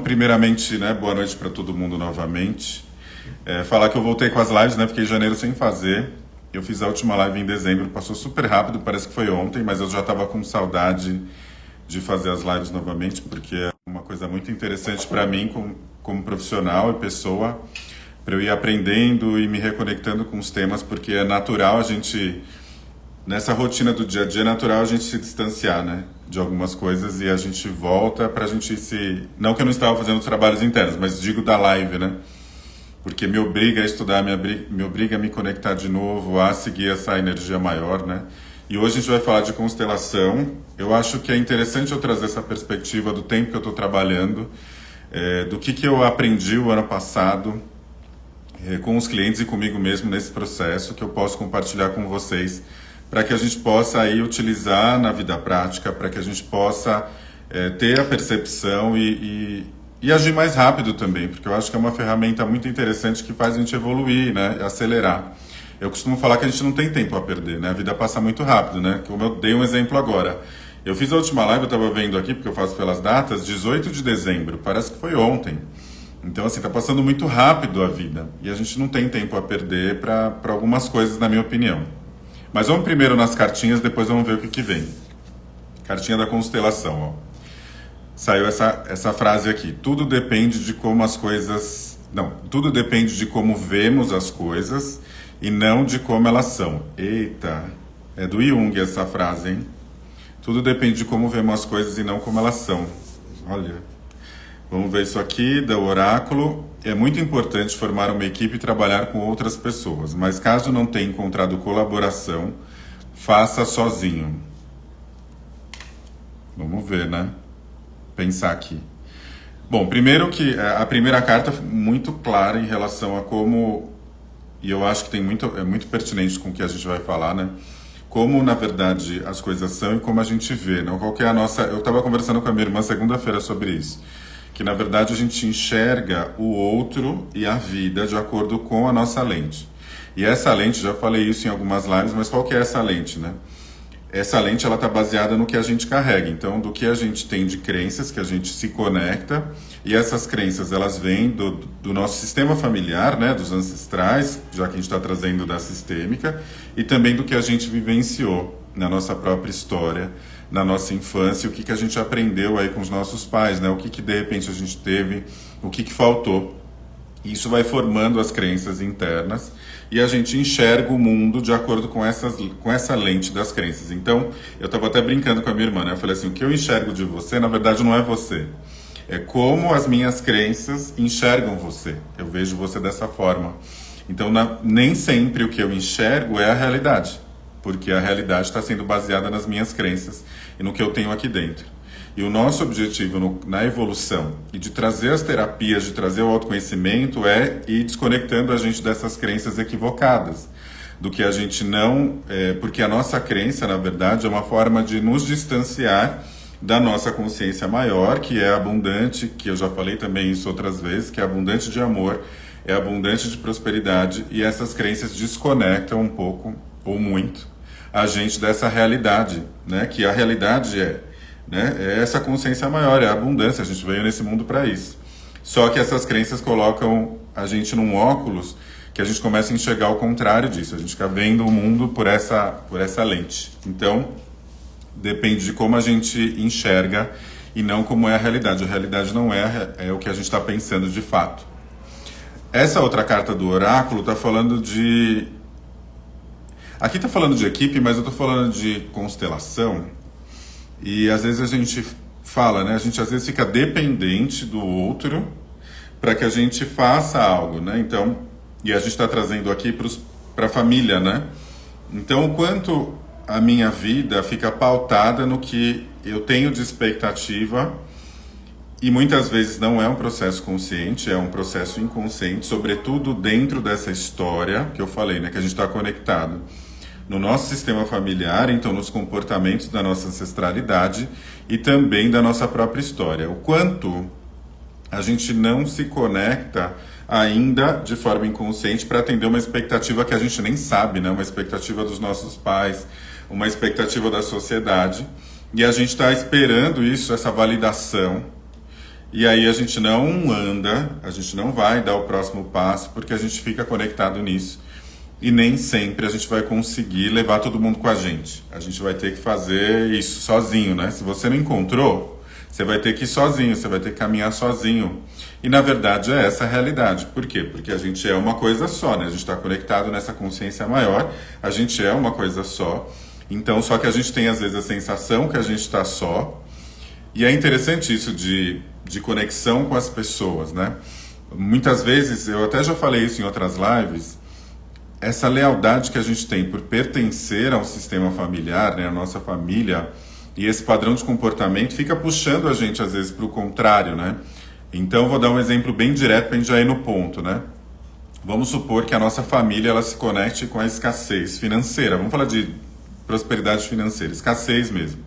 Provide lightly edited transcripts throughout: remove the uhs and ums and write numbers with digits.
Primeiramente, né, boa noite para todo mundo novamente. Falar que eu voltei com as lives, né? Fiquei em janeiro sem fazer. Eu fiz a última live em dezembro, passou super rápido, parece que foi ontem, mas eu já estava com saudade de fazer as lives novamente, porque é uma coisa muito interessante para mim como profissional e pessoa, para eu ir aprendendo e me reconectando com os temas, porque é natural a gente, nessa rotina do dia a dia, é natural a gente se distanciar, né, de algumas coisas e a gente volta pra gente se... Não que eu não estava fazendo os trabalhos internos, mas digo da live, né? Porque me obriga a estudar, me obriga a me conectar de novo, a seguir essa energia maior, né? E hoje a gente vai falar de constelação. Eu acho que é interessante eu trazer essa perspectiva do tempo que eu estou trabalhando, do que eu aprendi o ano passado, com os clientes e comigo mesmo nesse processo, que eu posso compartilhar com vocês, para que a gente possa aí utilizar na vida prática, para que a gente possa ter a percepção e agir mais rápido também, porque eu acho que é uma ferramenta muito interessante que faz a gente evoluir, né, acelerar. Eu costumo falar que a gente não tem tempo a perder, né, a vida passa muito rápido, né, como eu dei um exemplo agora. Eu fiz a última live, eu estava vendo aqui, porque eu faço pelas datas, 18 de dezembro, parece que foi ontem. Então, assim, tá passando muito rápido a vida, e a gente não tem tempo a perder para algumas coisas, na minha opinião. Mas vamos primeiro nas cartinhas, depois vamos ver o que vem. Cartinha da constelação, ó. Saiu essa frase aqui. Tudo depende de como as coisas... Não, tudo depende de como vemos as coisas e não de como elas são. Eita, é do Jung essa frase, hein? Tudo depende de como vemos as coisas e não como elas são. Olha, vamos ver isso aqui, do oráculo. É muito importante formar uma equipe e trabalhar com outras pessoas, mas caso não tenha encontrado colaboração, faça sozinho. Vamos ver, né? Pensar aqui. Bom, primeiro que a primeira carta é muito clara em relação a como, e eu acho que é muito pertinente com o que a gente vai falar, né? Como, na verdade, as coisas são e como a gente vê, né? Qual que é a nossa... Eu estava conversando com a minha irmã segunda-feira sobre isso, que, na verdade, a gente enxerga o outro e a vida de acordo com a nossa lente. E essa lente, já falei isso em algumas lives, mas qual que é essa lente, né? Essa lente, ela está baseada no que a gente carrega, então, do que a gente tem de crenças, que a gente se conecta, e essas crenças, elas vêm do nosso sistema familiar, né, dos ancestrais, já que a gente está trazendo da sistêmica, e também do que a gente vivenciou na nossa própria história, na nossa infância, o que a gente aprendeu aí com os nossos pais, né, o que de repente a gente teve, o que faltou. Isso vai formando as crenças internas e a gente enxerga o mundo de acordo com essa lente das crenças. Então, eu estava até brincando com a minha irmã, né? Eu falei assim, o que eu enxergo de você, na verdade, não é você. É como as minhas crenças enxergam você. Eu vejo você dessa forma. Então, nem sempre o que eu enxergo é a realidade, porque a realidade está sendo baseada nas minhas crenças e no que eu tenho aqui dentro. E o nosso objetivo na evolução e de trazer as terapias, de trazer o autoconhecimento é ir desconectando a gente dessas crenças equivocadas, do que a gente não... porque a nossa crença, na verdade, é uma forma de nos distanciar da nossa consciência maior, que é abundante, que eu já falei também isso outras vezes, que é abundante de amor, é abundante de prosperidade, e essas crenças desconectam um pouco, ou muito, a gente dessa realidade, né? Que a realidade né? É essa consciência maior, é a abundância, a gente veio nesse mundo para isso. Só que essas crenças colocam a gente num óculos que a gente começa a enxergar o contrário disso, a gente fica vendo o mundo por essa lente. Então, depende de como a gente enxerga e não como é a realidade não é o que a gente está pensando de fato. Essa outra carta do oráculo está falando de... Aqui está falando de equipe, mas eu estou falando de constelação. E às vezes a gente fala, né? A gente às vezes fica dependente do outro para que a gente faça algo, né? Então, e a gente está trazendo aqui para a família, né? Então, o quanto a minha vida fica pautada no que eu tenho de expectativa, e muitas vezes não é um processo consciente, é um processo inconsciente, sobretudo dentro dessa história que eu falei, né? Que a gente está conectado no nosso sistema familiar, então nos comportamentos da nossa ancestralidade e também da nossa própria história. O quanto a gente não se conecta ainda de forma inconsciente para atender uma expectativa que a gente nem sabe, né? Uma expectativa dos nossos pais, uma expectativa da sociedade, e a gente está esperando isso, essa validação, E aí a gente não anda, a gente não vai dar o próximo passo porque a gente fica conectado nisso. E nem sempre a gente vai conseguir levar todo mundo com a gente. A gente vai ter que fazer isso sozinho, né? Se você não encontrou, você vai ter que ir sozinho, você vai ter que caminhar sozinho. E na verdade é essa a realidade. Por quê? Porque a gente é uma coisa só, né? A gente está conectado nessa consciência maior, a gente é uma coisa só. Então, só que a gente tem às vezes a sensação que a gente está só. E é interessante isso de conexão com as pessoas, né? Muitas vezes, eu até já falei isso em outras lives, essa lealdade que a gente tem por pertencer ao sistema familiar, né, a nossa família, e esse padrão de comportamento fica puxando a gente às vezes para o contrário, né? Então vou dar um exemplo bem direto para a gente já ir no ponto, né? Vamos supor que a nossa família ela se conecte com a escassez financeira. Vamos falar de prosperidade financeira, escassez mesmo.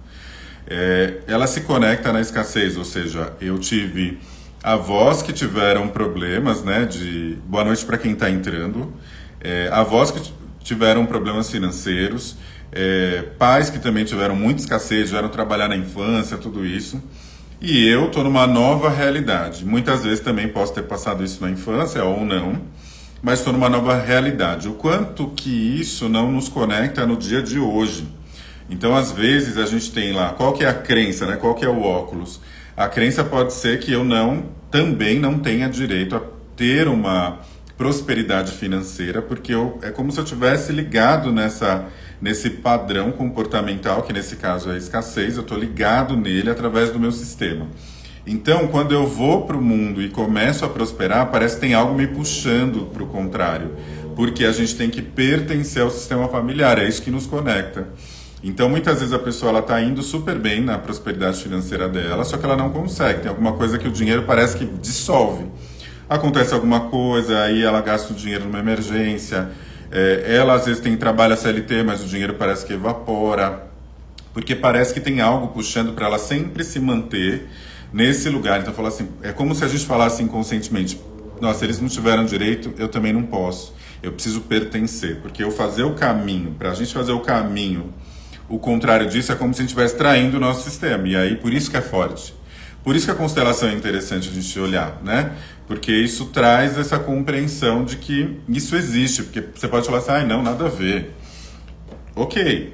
Ela se conecta na escassez, ou seja, eu tive avós que tiveram problemas, né? De boa noite para quem está entrando. Avós que tiveram problemas financeiros, pais que também tiveram muita escassez, tiveram trabalhar na infância, tudo isso. E eu estou numa nova realidade. Muitas vezes também posso ter passado isso na infância ou não, mas estou numa nova realidade. O quanto que isso não nos conecta no dia de hoje. Então, às vezes, a gente tem lá, qual que é a crença, né? Qual que é o óculos? A crença pode ser que eu também não tenha direito a ter uma prosperidade financeira, porque é como se eu tivesse ligado nesse padrão comportamental, que nesse caso é a escassez, eu estou ligado nele através do meu sistema. Então, quando eu vou para o mundo e começo a prosperar, parece que tem algo me puxando para o contrário, porque a gente tem que pertencer ao sistema familiar, é isso que nos conecta. Então, muitas vezes a pessoa está indo super bem na prosperidade financeira dela, só que ela não consegue, tem alguma coisa que o dinheiro parece que dissolve. Acontece alguma coisa, aí ela gasta o dinheiro numa emergência, ela às vezes tem trabalho CLT, mas o dinheiro parece que evapora, porque parece que tem algo puxando para ela sempre se manter nesse lugar. Então, fala assim, é como se a gente falasse inconscientemente, nossa, eles não tiveram direito, eu também não posso, eu preciso pertencer, porque eu fazer o caminho, para a gente fazer o caminho, o contrário disso é como se a gente estivesse traindo o nosso sistema, e aí por isso que é forte. Por isso que a constelação é interessante a gente olhar, né? Porque isso traz essa compreensão de que isso existe, porque você pode falar assim, não, nada a ver. Ok,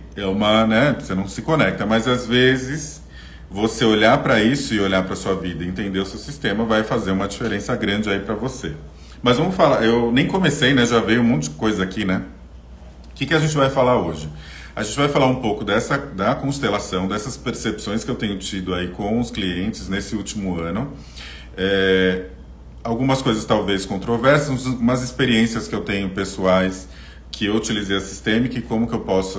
né? Você não se conecta, mas às vezes você olhar para isso e olhar para sua vida e entender o seu sistema vai fazer uma diferença grande aí para você. Mas vamos falar, eu nem comecei, né? Já veio um monte de coisa aqui, né? O que a gente vai falar hoje? A gente vai falar um pouco da constelação, dessas percepções que eu tenho tido aí com os clientes nesse último ano. Algumas coisas talvez controversas, umas experiências que eu tenho pessoais que eu utilizei a sistêmica e como que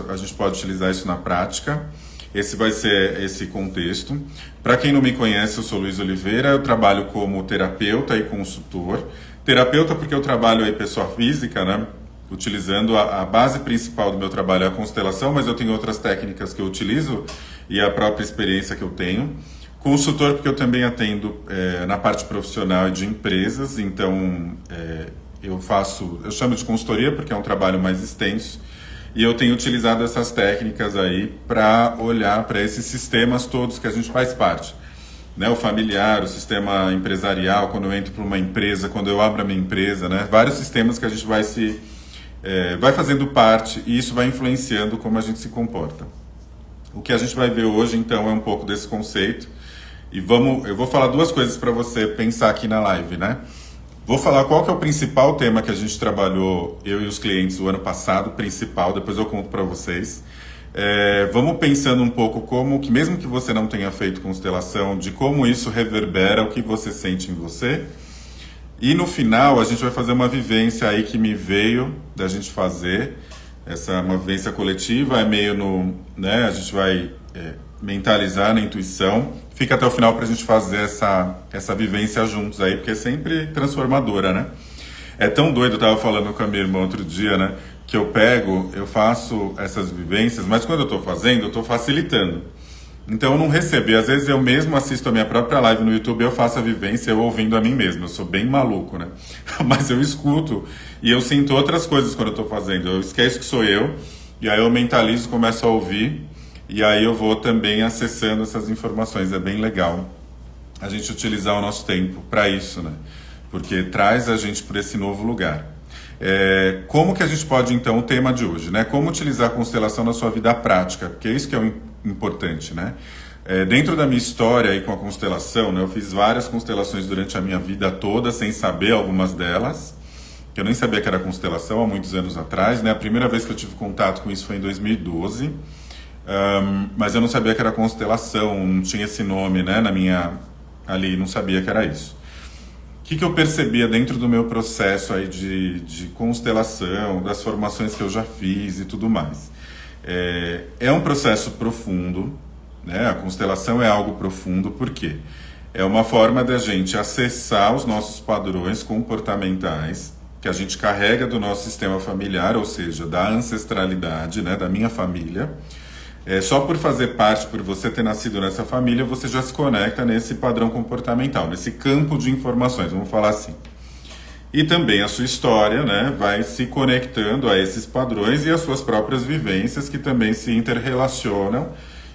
a gente pode utilizar isso na prática. Esse vai ser esse contexto. Para quem não me conhece, eu sou Luiz Oliveira, eu trabalho como terapeuta e consultor. Terapeuta porque eu trabalho aí pessoa física, né? Utilizando a base principal do meu trabalho é a constelação, mas eu tenho outras técnicas que eu utilizo e a própria experiência que eu tenho. Consultor porque eu também atendo na parte profissional e de empresas, então eu chamo de consultoria porque é um trabalho mais extenso e eu tenho utilizado essas técnicas aí para olhar para esses sistemas todos que a gente faz parte. Né, o familiar, o sistema empresarial, quando eu entro para uma empresa, quando eu abro a minha empresa, né, vários sistemas que a gente vai fazendo parte e isso vai influenciando como a gente se comporta. O que a gente vai ver hoje, então, é um pouco desse conceito. E eu vou falar duas coisas para você pensar aqui na live, né? Vou falar qual que é o principal tema que a gente trabalhou, eu e os clientes, o ano passado, principal, depois eu conto para vocês. Vamos pensando um pouco como que, mesmo que você não tenha feito constelação, de como isso reverbera o que você sente em você. E no final a gente vai fazer uma vivência aí que me veio da gente fazer, uma vivência coletiva, né, a gente vai mentalizar na intuição, fica até o final para a gente fazer essa vivência juntos aí, porque é sempre transformadora, né? É tão doido, eu estava falando com a minha irmã outro dia, né, que eu faço essas vivências, mas quando eu estou fazendo, eu estou facilitando. Então eu não recebi, às vezes eu mesmo assisto a minha própria live no YouTube, eu faço a vivência eu ouvindo a mim mesmo, eu sou bem maluco, né? Mas eu escuto e eu sinto outras coisas quando eu estou fazendo, eu esqueço que sou eu, e aí eu mentalizo, começo a ouvir, e aí eu vou também acessando essas informações, é bem legal. a gente utilizar o nosso tempo para isso, né? Porque traz a gente para esse novo lugar. Como que a gente pode, então, o tema de hoje, né? Como utilizar a constelação na sua vida prática, porque é isso que é o importante, né? Dentro da minha história aí com a constelação, né, eu fiz várias constelações durante a minha vida toda, sem saber algumas delas, que eu nem sabia que era constelação há muitos anos atrás, né? A primeira vez que eu tive contato com isso foi em 2012, mas eu não sabia que era constelação, não tinha esse nome, né, ali, não sabia que era isso. O que eu percebia dentro do meu processo aí de constelação, das formações que eu já fiz e tudo mais? É um processo profundo, né? A constelação é algo profundo, por quê? É uma forma da gente acessar os nossos padrões comportamentais que a gente carrega do nosso sistema familiar, ou seja, da ancestralidade, né, da minha família. Só por fazer parte, por você ter nascido nessa família, você já se conecta nesse padrão comportamental, nesse campo de informações, vamos falar assim. E também a sua história, né, vai se conectando a esses padrões e as suas próprias vivências que também se interrelacionam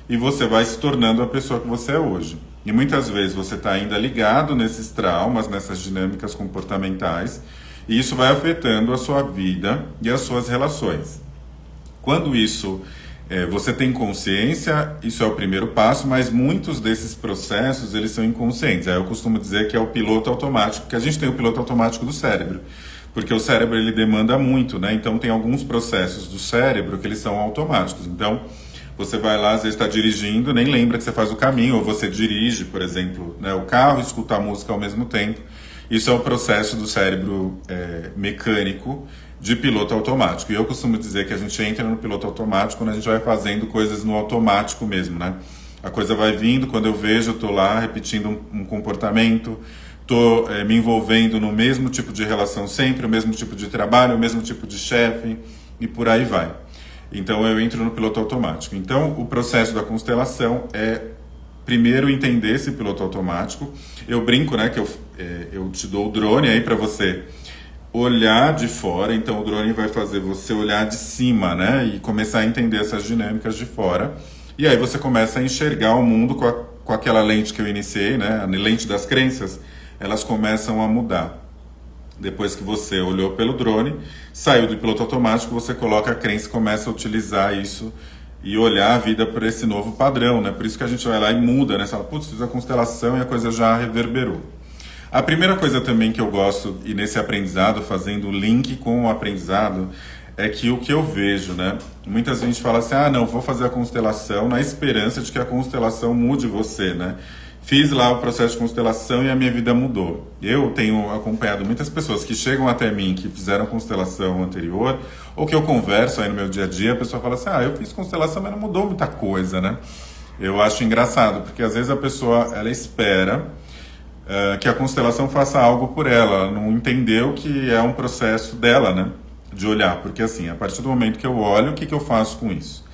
e você vai se tornando a pessoa que você é hoje. E muitas vezes você está ainda ligado nesses traumas, nessas dinâmicas comportamentais, e isso vai afetando a sua vida e as suas relações. Quando isso você tem consciência, isso é o primeiro passo, mas muitos desses processos, eles são inconscientes. Aí eu costumo dizer que é o piloto automático, que a gente tem o piloto automático do cérebro, porque o cérebro ele demanda muito, né? Então tem alguns processos do cérebro que eles são automáticos. Então você vai lá, às vezes está dirigindo, nem lembra que você faz o caminho, ou você dirige, por exemplo, né, o carro e escuta a música ao mesmo tempo. Isso é o processo do cérebro mecânico, de piloto automático. E eu costumo dizer que a gente entra no piloto automático quando a gente vai fazendo coisas no automático mesmo, né? A coisa vai vindo, quando eu vejo, eu estou lá repetindo um comportamento, estou me envolvendo no mesmo tipo de relação sempre, o mesmo tipo de trabalho, o mesmo tipo de chefe, e por aí vai. Então eu entro no piloto automático. Então o processo da constelação é primeiro entender esse piloto automático. Eu brinco, né, que eu te dou o drone aí para você olhar de fora, então o drone vai fazer você olhar de cima, né, e começar a entender essas dinâmicas de fora, e aí você começa a enxergar o mundo com aquela lente que eu iniciei, né, a lente das crenças, elas começam a mudar. Depois que você olhou pelo drone, saiu do piloto automático, você coloca a crença e começa a utilizar isso e olhar a vida por esse novo padrão, né, por isso que a gente vai lá e muda, né, fala, putz, fiz a constelação e a coisa já reverberou. A primeira coisa também que eu gosto, e nesse aprendizado, fazendo o link com o aprendizado, é que o que eu vejo, né? Muitas vezes a gente fala assim, não, vou fazer a constelação na esperança de que a constelação mude você, né? Fiz lá o processo de constelação e a minha vida mudou. Eu tenho acompanhado muitas pessoas que chegam até mim, que fizeram constelação anterior, ou que eu converso aí no meu dia a dia, a pessoa fala assim, eu fiz constelação, mas não mudou muita coisa, né? Eu acho engraçado, porque às vezes a pessoa, ela espera que a constelação faça algo por ela não entendeu que é um processo dela, né, de olhar, porque assim, a partir do momento que eu olho, o que eu faço com isso?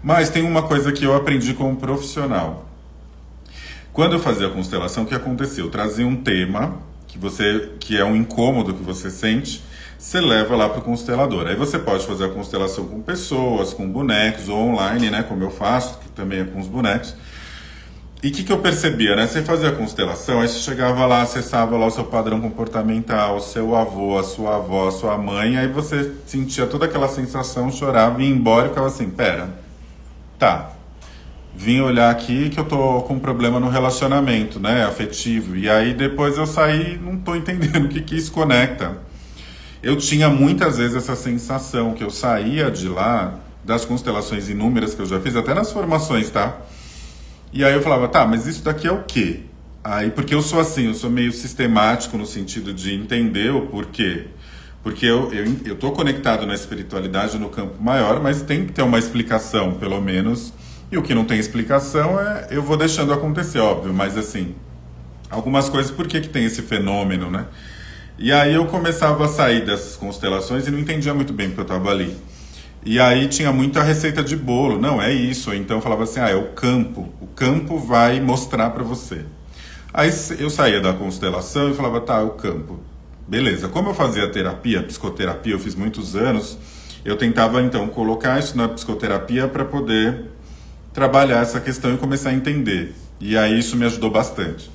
Mas tem uma coisa que eu aprendi como profissional. Quando eu fazia a constelação, o que aconteceu? Eu trazia um tema que é um incômodo que você sente, você leva lá para o constelador. Aí você pode fazer a constelação com pessoas, com bonecos, ou online, né, como eu faço, que também é com os bonecos. E o que eu percebia, né? Você fazia a constelação, aí você chegava lá, acessava lá o seu padrão comportamental, o seu avô, a sua avó, a sua mãe, aí você sentia toda aquela sensação, chorava, ia embora e ficava assim, pera, tá, vim olhar aqui que eu tô com um problema no relacionamento, né, afetivo, e aí depois eu saí, não tô entendendo o que isso conecta. Eu tinha muitas vezes essa sensação que eu saía de lá, das constelações inúmeras que eu já fiz, até nas formações, tá? E aí eu falava, tá, mas isso daqui é o quê? Aí, porque eu sou assim, eu sou meio sistemático no sentido de entender o porquê. Porque eu tô conectado na espiritualidade no campo maior, mas tem que ter uma explicação, pelo menos. E o que não tem explicação eu vou deixando acontecer, óbvio. Mas assim, algumas coisas, por que tem esse fenômeno, né? E aí eu começava a sair dessas constelações e não entendia muito bem porque eu estava ali. E aí tinha muita receita de bolo, não, é isso. Então eu falava assim, é o campo vai mostrar para você. Aí eu saía da constelação e falava, tá, é o campo. Beleza, como eu fazia terapia, psicoterapia, eu fiz muitos anos, eu tentava então colocar isso na psicoterapia para poder trabalhar essa questão e começar a entender. E aí isso me ajudou bastante.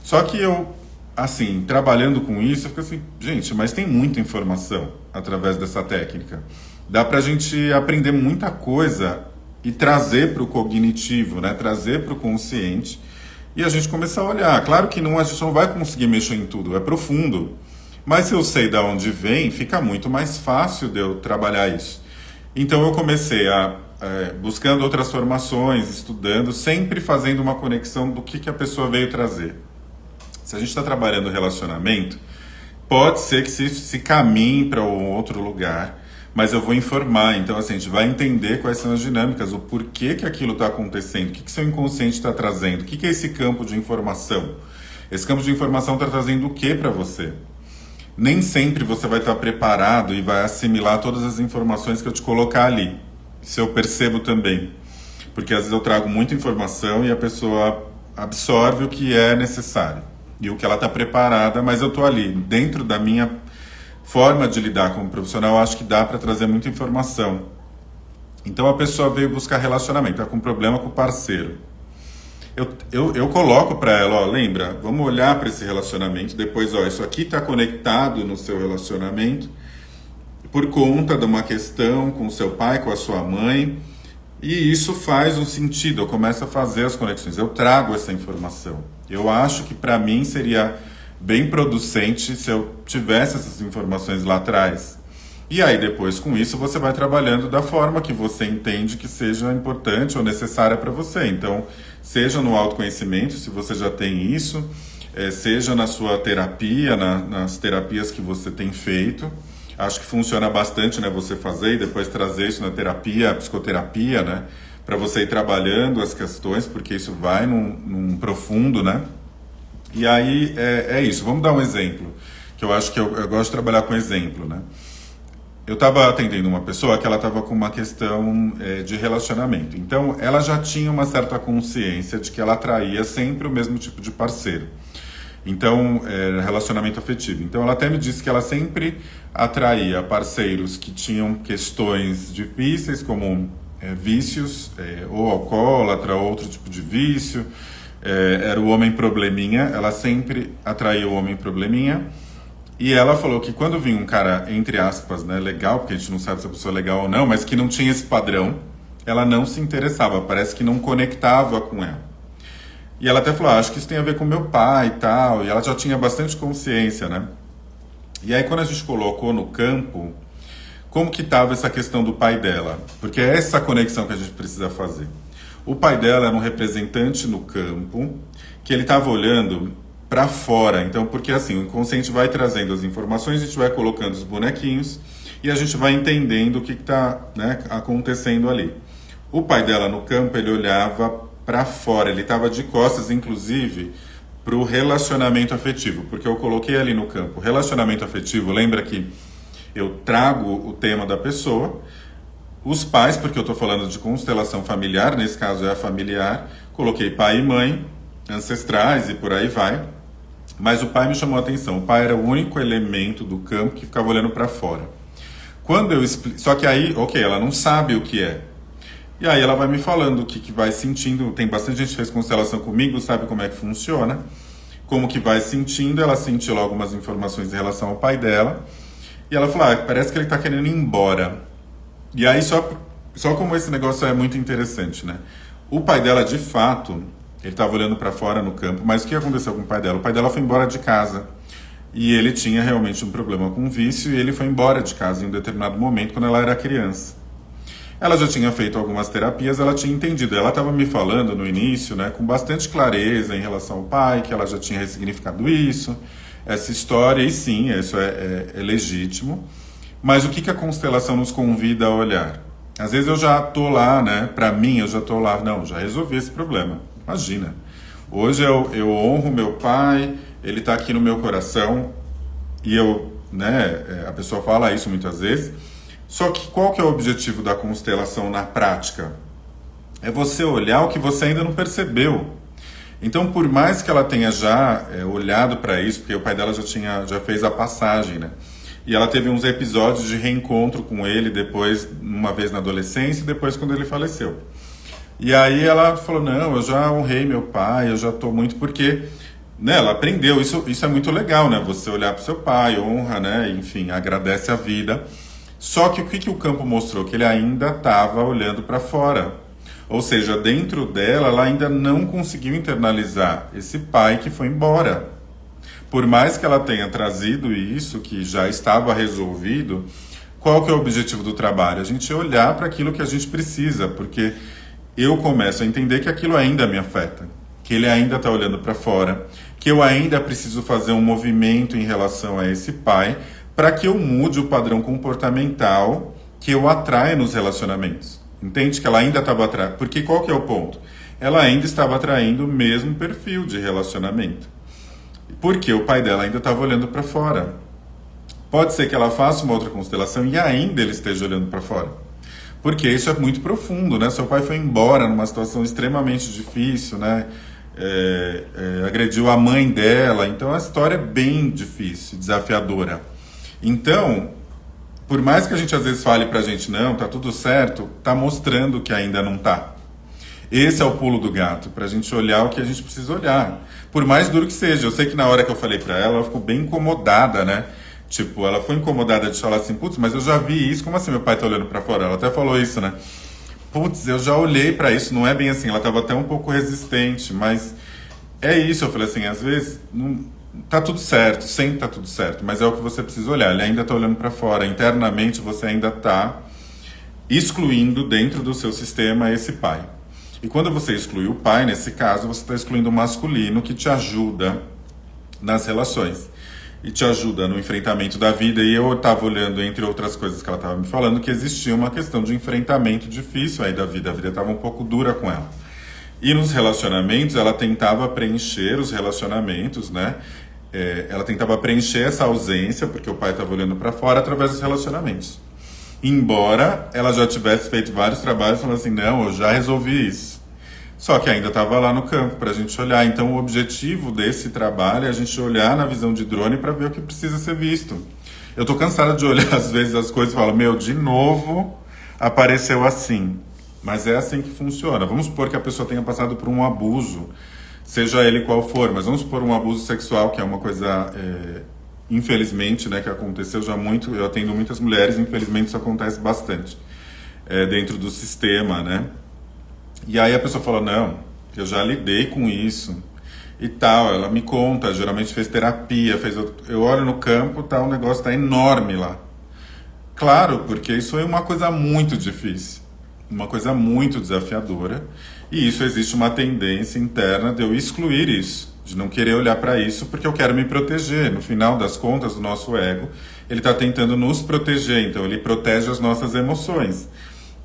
Só que eu, assim, trabalhando com isso, eu fico assim, gente, mas tem muita informação através dessa técnica. Dá pra gente aprender muita coisa e trazer para o cognitivo, né? Trazer para o consciente e a gente começar a olhar. Claro que não, a gente não vai conseguir mexer em tudo, é profundo. Mas se eu sei de onde vem, fica muito mais fácil de eu trabalhar isso. Então eu comecei buscando outras formações, estudando, sempre fazendo uma conexão do que a pessoa veio trazer. Se a gente está trabalhando relacionamento, pode ser que se caminhe para um outro lugar, mas eu vou informar. Então, assim, a gente vai entender quais são as dinâmicas, o porquê que aquilo está acontecendo, o que seu inconsciente está trazendo, o que é esse campo de informação. Esse campo de informação está trazendo o que para você? Nem sempre você vai estar preparado e vai assimilar todas as informações que eu te colocar ali. Isso eu percebo também. Porque às vezes eu trago muita informação e a pessoa absorve o que é necessário e o que ela está preparada, mas eu estou ali. Dentro da minha forma de lidar como profissional, eu acho que dá para trazer muita informação. Então a pessoa veio buscar relacionamento, está com problema com o parceiro. Eu coloco para ela, ó, lembra, vamos olhar para esse relacionamento, depois, ó, isso aqui está conectado no seu relacionamento por conta de uma questão com o seu pai, com a sua mãe, e isso faz um sentido, eu começo a fazer as conexões, eu trago essa informação. Eu acho que para mim seria bem producente se eu tivesse essas informações lá atrás. E aí depois com isso você vai trabalhando da forma que você entende que seja importante ou necessária para você. Então, seja no autoconhecimento, se você já tem isso, seja na sua terapia, nas terapias que você tem feito. Acho que funciona bastante, né, você fazer e depois trazer isso na terapia, psicoterapia, né, para você ir trabalhando as questões, porque isso vai num profundo, né? E aí é isso. Vamos dar um exemplo, que eu acho que eu gosto de trabalhar com exemplo, né? Eu estava atendendo uma pessoa que ela estava com uma questão de relacionamento. Então, ela já tinha uma certa consciência de que ela atraía sempre o mesmo tipo de parceiro. Então, relacionamento afetivo. Então, ela até me disse que ela sempre atraía parceiros que tinham questões difíceis, como vícios, ou alcoólatra, ou outro tipo de vício. Era o homem probleminha. Ela sempre atraía o homem probleminha. E ela falou que quando vinha um cara, entre aspas, né, legal, porque a gente não sabe se a pessoa é legal ou não, mas que não tinha esse padrão, ela não se interessava, parece que não conectava com ela. E ela até falou, acho que isso tem a ver com meu pai e tal, e ela já tinha bastante consciência, né? E aí quando a gente colocou no campo, como que estava essa questão do pai dela? Porque é essa conexão que a gente precisa fazer. O pai dela era um representante no campo, que ele estava olhando para fora. Então, porque assim, o inconsciente vai trazendo as informações, a gente vai colocando os bonequinhos e a gente vai entendendo o que está, né, acontecendo ali. O pai dela no campo, ele olhava para fora, ele estava de costas, inclusive, para o relacionamento afetivo, porque eu coloquei ali no campo relacionamento afetivo. Lembra que eu trago o tema da pessoa, os pais, porque eu estou falando de constelação familiar, nesse caso é a familiar, coloquei pai e mãe, ancestrais e por aí vai. Mas o pai me chamou a atenção. O pai era o único elemento do campo que ficava olhando para fora. Quando eu explico, só que aí, ok, ela não sabe o que é. E aí ela vai me falando o que vai sentindo. Tem bastante gente que fez constelação comigo, sabe como é que funciona. Como que vai sentindo. Ela sentiu lá algumas informações em relação ao pai dela. E ela falou, parece que ele está querendo ir embora. E aí só como esse negócio é muito interessante, né? O pai dela, de fato, ele estava olhando para fora no campo, mas o que aconteceu com o pai dela? O pai dela foi embora de casa e ele tinha realmente um problema com vício e ele foi embora de casa em um determinado momento quando ela era criança. Ela já tinha feito algumas terapias, ela tinha entendido. Ela estava me falando no início, né, com bastante clareza em relação ao pai, que ela já tinha ressignificado isso, essa história, e sim, isso é legítimo. Mas o que a constelação nos convida a olhar? Às vezes eu já estou lá, né, para mim eu já estou lá, não, já resolvi esse problema. Imagina, hoje eu honro meu pai, ele está aqui no meu coração e a pessoa fala isso muitas vezes. Só que qual que é o objetivo da constelação na prática? É você olhar o que você ainda não percebeu. Então, por mais que ela tenha já olhado para isso, porque o pai dela já fez a passagem, né? E ela teve uns episódios de reencontro com ele depois, uma vez na adolescência e depois quando ele faleceu. E aí ela falou, não, eu já honrei meu pai, eu já estou muito... Porque né, ela aprendeu, isso é muito legal, né? Você olhar para o seu pai, honra, né? Enfim, agradece a vida. Só que o que o campo mostrou? Que ele ainda estava olhando para fora. Ou seja, dentro dela, ela ainda não conseguiu internalizar esse pai que foi embora. Por mais que ela tenha trazido isso, que já estava resolvido, qual que é o objetivo do trabalho? A gente olhar para aquilo que a gente precisa, porque eu começo a entender que aquilo ainda me afeta, que ele ainda está olhando para fora, que eu ainda preciso fazer um movimento em relação a esse pai, para que eu mude o padrão comportamental que eu atraio nos relacionamentos. Entende que ela ainda estava atraindo? Porque qual que é o ponto? Ela ainda estava atraindo o mesmo perfil de relacionamento. Porque o pai dela ainda estava olhando para fora. Pode ser que ela faça uma outra constelação e ainda ele esteja olhando para fora. Porque isso é muito profundo, né? Seu pai foi embora numa situação extremamente difícil, né? Agrediu a mãe dela. Então a história é bem difícil, desafiadora. Então, por mais que a gente às vezes fale pra gente, não, tá tudo certo, tá mostrando que ainda não tá. Esse é o pulo do gato, pra gente olhar o que a gente precisa olhar. Por mais duro que seja, eu sei que na hora que eu falei pra ela, ela ficou bem incomodada, né? Tipo, ela foi incomodada de falar assim, putz, mas eu já vi isso, como assim meu pai tá olhando pra fora? Ela até falou isso, né? Putz, eu já olhei pra isso, não é bem assim, ela tava até um pouco resistente, mas é isso, eu falei assim, às vezes não, tá tudo certo, sempre tá tudo certo, mas é o que você precisa olhar, ele ainda tá olhando pra fora, internamente você ainda tá excluindo dentro do seu sistema esse pai. E quando você exclui o pai, nesse caso, você está excluindo o masculino que te ajuda nas relações e te ajuda no enfrentamento da vida. E eu estava olhando, entre outras coisas que ela estava me falando, que existia uma questão de enfrentamento difícil aí da vida. A vida estava um pouco dura com ela. E nos relacionamentos, ela tentava preencher os relacionamentos, né? Ela tentava preencher essa ausência, porque o pai estava olhando para fora, através dos relacionamentos. Embora ela já tivesse feito vários trabalhos falando assim, não, eu já resolvi isso. Só que ainda estava lá no campo para a gente olhar. Então o objetivo desse trabalho é a gente olhar na visão de drone para ver o que precisa ser visto. Eu tô cansada de olhar às vezes as coisas e falar, meu, de novo apareceu assim. Mas é assim que funciona. Vamos supor que a pessoa tenha passado por um abuso, seja ele qual for, mas vamos supor um abuso sexual, que é uma coisa... infelizmente, né, que aconteceu já muito, eu atendo muitas mulheres, infelizmente isso acontece bastante dentro do sistema, né? E aí a pessoa fala, não, eu já lidei com isso e tal, ela me conta, geralmente fez terapia, eu olho no campo, tá, o negócio tá enorme lá. Claro, porque isso é uma coisa muito difícil, uma coisa muito desafiadora, e isso existe uma tendência interna de eu excluir isso, de não querer olhar para isso porque eu quero me proteger. No final das contas, o nosso ego, ele está tentando nos proteger, então ele protege as nossas emoções.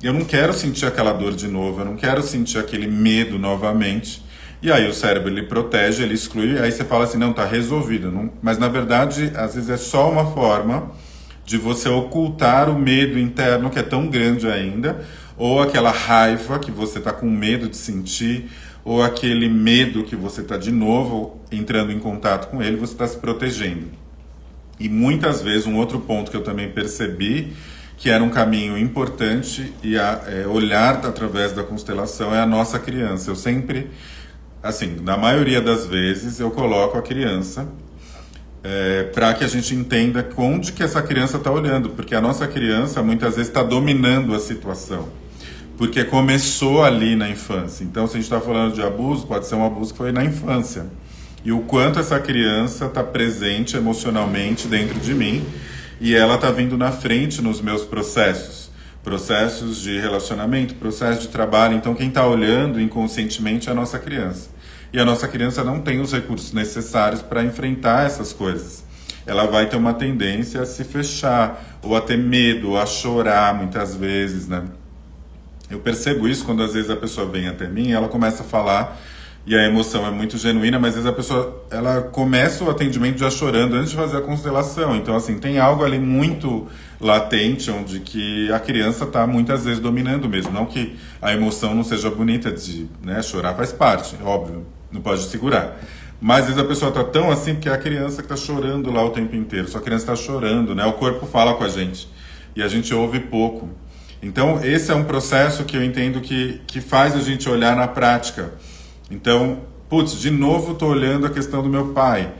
Eu não quero sentir aquela dor de novo, eu não quero sentir aquele medo novamente. E aí o cérebro, ele protege, ele exclui, aí você fala assim, não, tá resolvido. Não... Mas na verdade, às vezes é só uma forma de você ocultar o medo interno que é tão grande ainda, ou aquela raiva que você está com medo de sentir, ou aquele medo que você está de novo entrando em contato com ele, você está se protegendo. E muitas vezes, um outro ponto que eu também percebi, que era um caminho importante, e olhar através da constelação, é a nossa criança. Eu sempre, assim, na maioria das vezes, eu coloco a criança para que a gente entenda onde que essa criança está olhando, porque a nossa criança muitas vezes está dominando a situação. Porque começou ali na infância. Então, se a gente está falando de abuso, pode ser um abuso que foi na infância. E o quanto essa criança está presente emocionalmente dentro de mim e ela está vindo na frente nos meus processos. Processos de relacionamento, processos de trabalho. Então, quem está olhando inconscientemente é a nossa criança. E a nossa criança não tem os recursos necessários para enfrentar essas coisas. Ela vai ter uma tendência a se fechar, ou a ter medo, ou a chorar muitas vezes, né? Eu percebo isso quando às vezes a pessoa vem até mim e ela começa a falar e a emoção é muito genuína, mas às vezes a pessoa, ela começa o atendimento já chorando antes de fazer a constelação. Então, assim, tem algo ali muito latente, onde que a criança está muitas vezes dominando mesmo. Não que a emoção não seja bonita de, né, chorar faz parte, óbvio, não pode segurar. Mas às vezes a pessoa está tão assim porque é a criança que está chorando lá o tempo inteiro. Só a criança está chorando, né? O corpo fala com a gente e a gente ouve pouco. Então, esse é um processo que eu entendo que faz a gente olhar na prática. Então, putz, de novo tô olhando a questão do meu pai.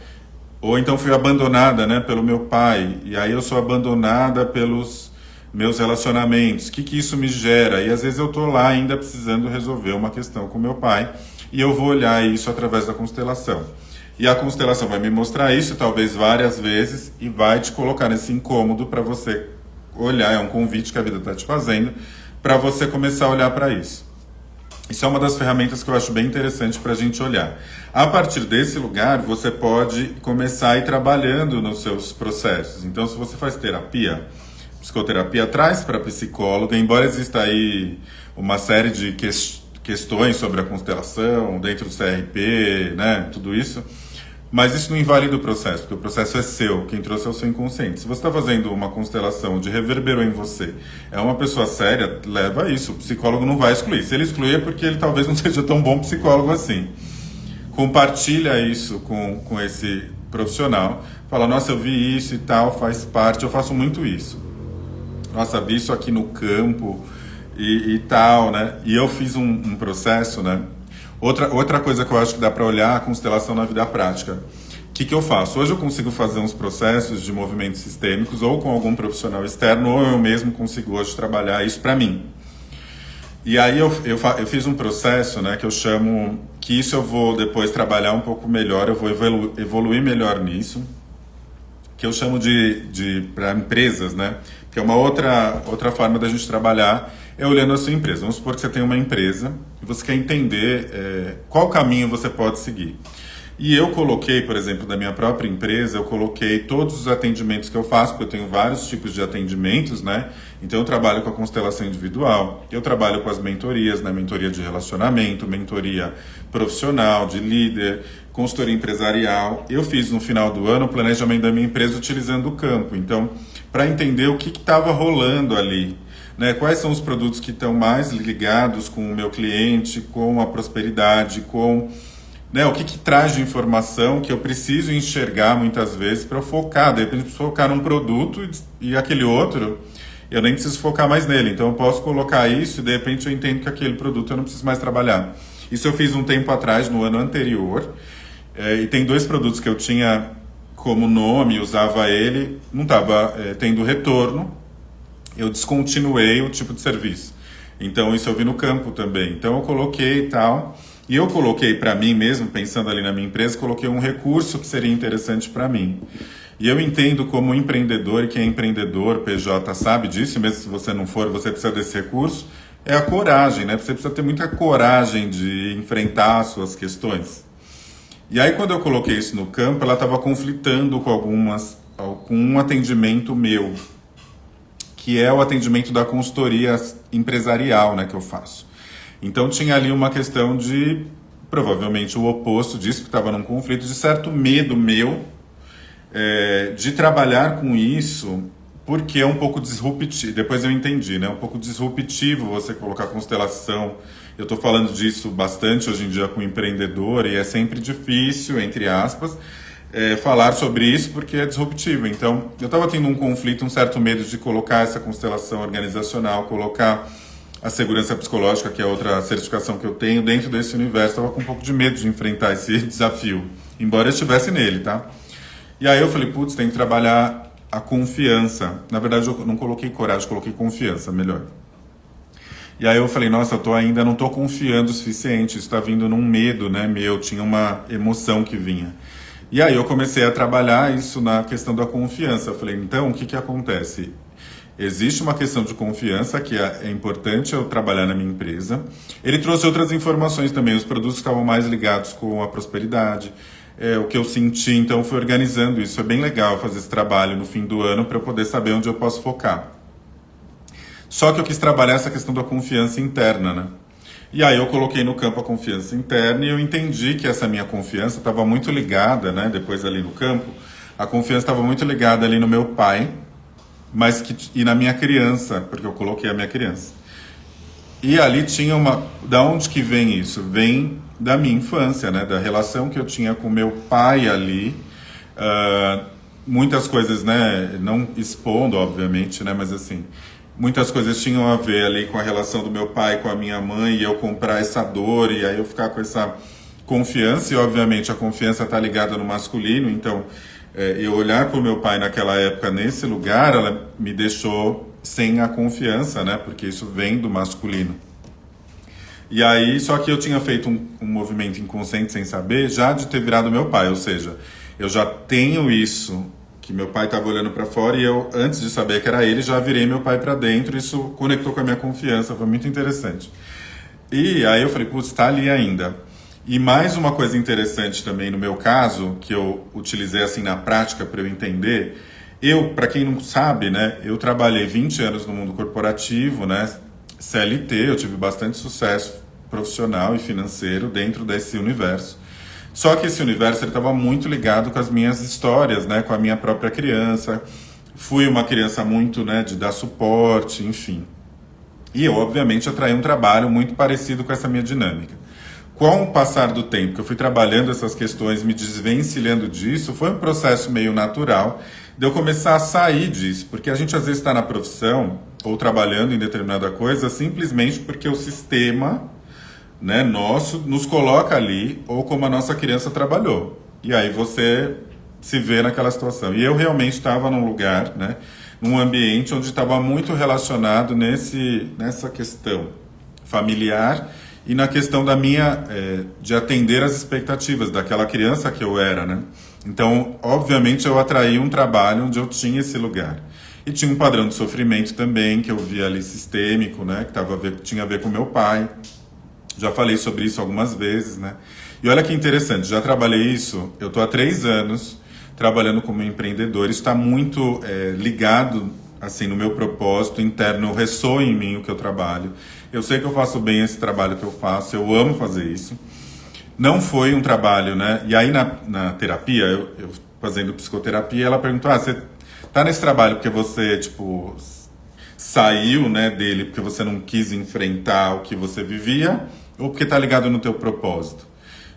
Ou então fui abandonada, né, pelo meu pai, e aí eu sou abandonada pelos meus relacionamentos. O que que isso me gera? E às vezes eu tô lá ainda precisando resolver uma questão com meu pai, e eu vou olhar isso através da constelação. E a constelação vai me mostrar isso, talvez várias vezes, e vai te colocar nesse incômodo para você olhar. É um convite que a vida está te fazendo para você começar a olhar para isso. Isso é uma das ferramentas que eu acho bem interessante para a gente olhar. A partir desse lugar, você pode começar a ir trabalhando nos seus processos. Então, se você faz terapia, psicoterapia traz para a psicóloga, embora exista aí uma série de questões sobre a constelação, dentro do CRP, né, tudo isso, mas isso não invalida o processo, porque o processo é seu, quem trouxe é o seu inconsciente. Se você está fazendo uma constelação de reverberou em você, é uma pessoa séria, leva isso, o psicólogo não vai excluir. Se ele excluir é porque ele talvez não seja tão bom psicólogo assim. Compartilha isso com esse profissional, fala, nossa, eu vi isso e tal, faz parte, eu faço muito isso. Nossa, vi isso aqui no campo e tal, né? E eu fiz um processo, né? Outra coisa que eu acho que dá para olhar a constelação na vida prática. O que eu faço? Hoje eu consigo fazer uns processos de movimentos sistêmicos ou com algum profissional externo, ou eu mesmo consigo hoje trabalhar isso para mim. E aí eu fiz um processo, né, que eu chamo, que isso eu vou depois trabalhar um pouco melhor, eu vou evoluir melhor nisso, que eu chamo de para empresas, né, que é uma outra forma da gente trabalhar, é olhando a sua empresa. Vamos supor que você tem uma empresa e você quer entender qual caminho você pode seguir. E eu coloquei, por exemplo, da minha própria empresa, eu coloquei todos os atendimentos que eu faço, porque eu tenho vários tipos de atendimentos, né? Então eu trabalho com a constelação individual, eu trabalho com as mentorias, né? Mentoria de relacionamento, mentoria profissional, de líder, consultoria empresarial. Eu fiz no final do ano o planejamento da minha empresa utilizando o campo. Então, para entender o que estava rolando ali, né? Quais são os produtos que estão mais ligados com o meu cliente, com a prosperidade, com, né, o que traz de informação que eu preciso enxergar muitas vezes para eu focar. De repente, eu preciso focar num produto e aquele outro, eu nem preciso focar mais nele. Então, eu posso colocar isso e de repente eu entendo que aquele produto eu não preciso mais trabalhar. Isso eu fiz um tempo atrás, no ano anterior, e tem 2 produtos que eu tinha como nome, usava ele, não estava tendo retorno. Eu descontinuei o tipo de serviço. Então, isso eu vi no campo também. Então, eu coloquei e tal. E eu coloquei para mim mesmo, pensando ali na minha empresa, coloquei um recurso que seria interessante para mim. E eu entendo como empreendedor, e quem é empreendedor, PJ, sabe disso, mesmo se você não for, você precisa desse recurso, é a coragem, né? Você precisa ter muita coragem de enfrentar as suas questões. E aí, quando eu coloquei isso no campo, ela estava conflitando com um atendimento meu, que é o atendimento da consultoria empresarial, né, que eu faço. Então tinha ali uma questão de, provavelmente o oposto disso, que estava num conflito, de certo medo meu de trabalhar com isso, porque é um pouco disruptivo, depois eu entendi, né, um pouco disruptivo você colocar constelação. Eu estou falando disso bastante hoje em dia com empreendedor e é sempre difícil, entre aspas, falar sobre isso porque é disruptivo. Então, eu estava tendo um conflito, um certo medo de colocar essa constelação organizacional, colocar a segurança psicológica, que é outra certificação que eu tenho, dentro desse universo. Estava com um pouco de medo de enfrentar esse desafio, embora eu estivesse nele, tá? E aí eu falei, putz, tem que trabalhar a confiança. Na verdade, eu não coloquei coragem, coloquei confiança, melhor. E aí eu falei, nossa, ainda não estou confiando o suficiente, isso está vindo num medo, né, meu, tinha uma emoção que vinha. E aí eu comecei a trabalhar isso na questão da confiança. Eu falei, então, o que acontece? Existe uma questão de confiança que é importante eu trabalhar na minha empresa. Ele trouxe outras informações também, os produtos estavam mais ligados com a prosperidade, o que eu senti, então eu fui organizando isso. É bem legal fazer esse trabalho no fim do ano para eu poder saber onde eu posso focar. Só que eu quis trabalhar essa questão da confiança interna, né? E aí eu coloquei no campo a confiança interna e eu entendi que essa minha confiança estava muito ligada, né? Depois ali no campo, a confiança estava muito ligada ali no meu pai, e na minha criança, porque eu coloquei a minha criança. E ali tinha da onde que vem isso? Vem da minha infância, né? Da relação que eu tinha com meu pai ali. Muitas coisas, né? Não expondo, obviamente, né? Mas assim, muitas coisas tinham a ver ali com a relação do meu pai com a minha mãe, e eu comprar essa dor, e aí eu ficar com essa confiança, e obviamente a confiança está ligada no masculino, então eu olhar para o meu pai naquela época nesse lugar, ela me deixou sem a confiança, né? Porque isso vem do masculino. E aí, só que eu tinha feito um movimento inconsciente sem saber, já de ter virado meu pai, ou seja, eu já tenho isso, que meu pai estava olhando para fora e eu, antes de saber que era ele, já virei meu pai para dentro, isso conectou com a minha confiança, foi muito interessante. E aí eu falei, putz, está ali ainda. E mais uma coisa interessante também no meu caso, que eu utilizei assim na prática para eu entender, para quem não sabe, né, eu trabalhei 20 anos no mundo corporativo, né, CLT, eu tive bastante sucesso profissional e financeiro dentro desse universo. Só que esse universo estava muito ligado com as minhas histórias, né, com a minha própria criança. Fui uma criança muito, né, de dar suporte, enfim. E eu, obviamente, atraí um trabalho muito parecido com essa minha dinâmica. Com o passar do tempo que eu fui trabalhando essas questões, me desvencilhando disso, foi um processo meio natural de eu começar a sair disso, porque a gente às vezes está na profissão ou trabalhando em determinada coisa simplesmente porque o sistema, né, nosso nos coloca ali, ou como a nossa criança trabalhou. E aí você se vê naquela situação. E eu realmente estava num lugar, né, num ambiente onde estava muito relacionado nessa questão familiar e na questão da minha, de atender as expectativas daquela criança que eu era, né? Então, obviamente, eu atraí um trabalho onde eu tinha esse lugar. E tinha um padrão de sofrimento também, que eu via ali sistêmico, né? Que tinha a ver com meu pai. Já falei sobre isso algumas vezes, né? E olha que interessante, já trabalhei isso, eu estou há 3 anos trabalhando como empreendedor, isso está muito ligado assim, no meu propósito interno, ressoa em mim o que eu trabalho. Eu sei que eu faço bem esse trabalho que eu faço, eu amo fazer isso. Não foi um trabalho, né? E aí na terapia, eu fazendo psicoterapia, ela perguntou, você tá nesse trabalho porque você, tipo, saiu, né, dele porque você não quis enfrentar o que você vivia ou porque tá ligado no teu propósito?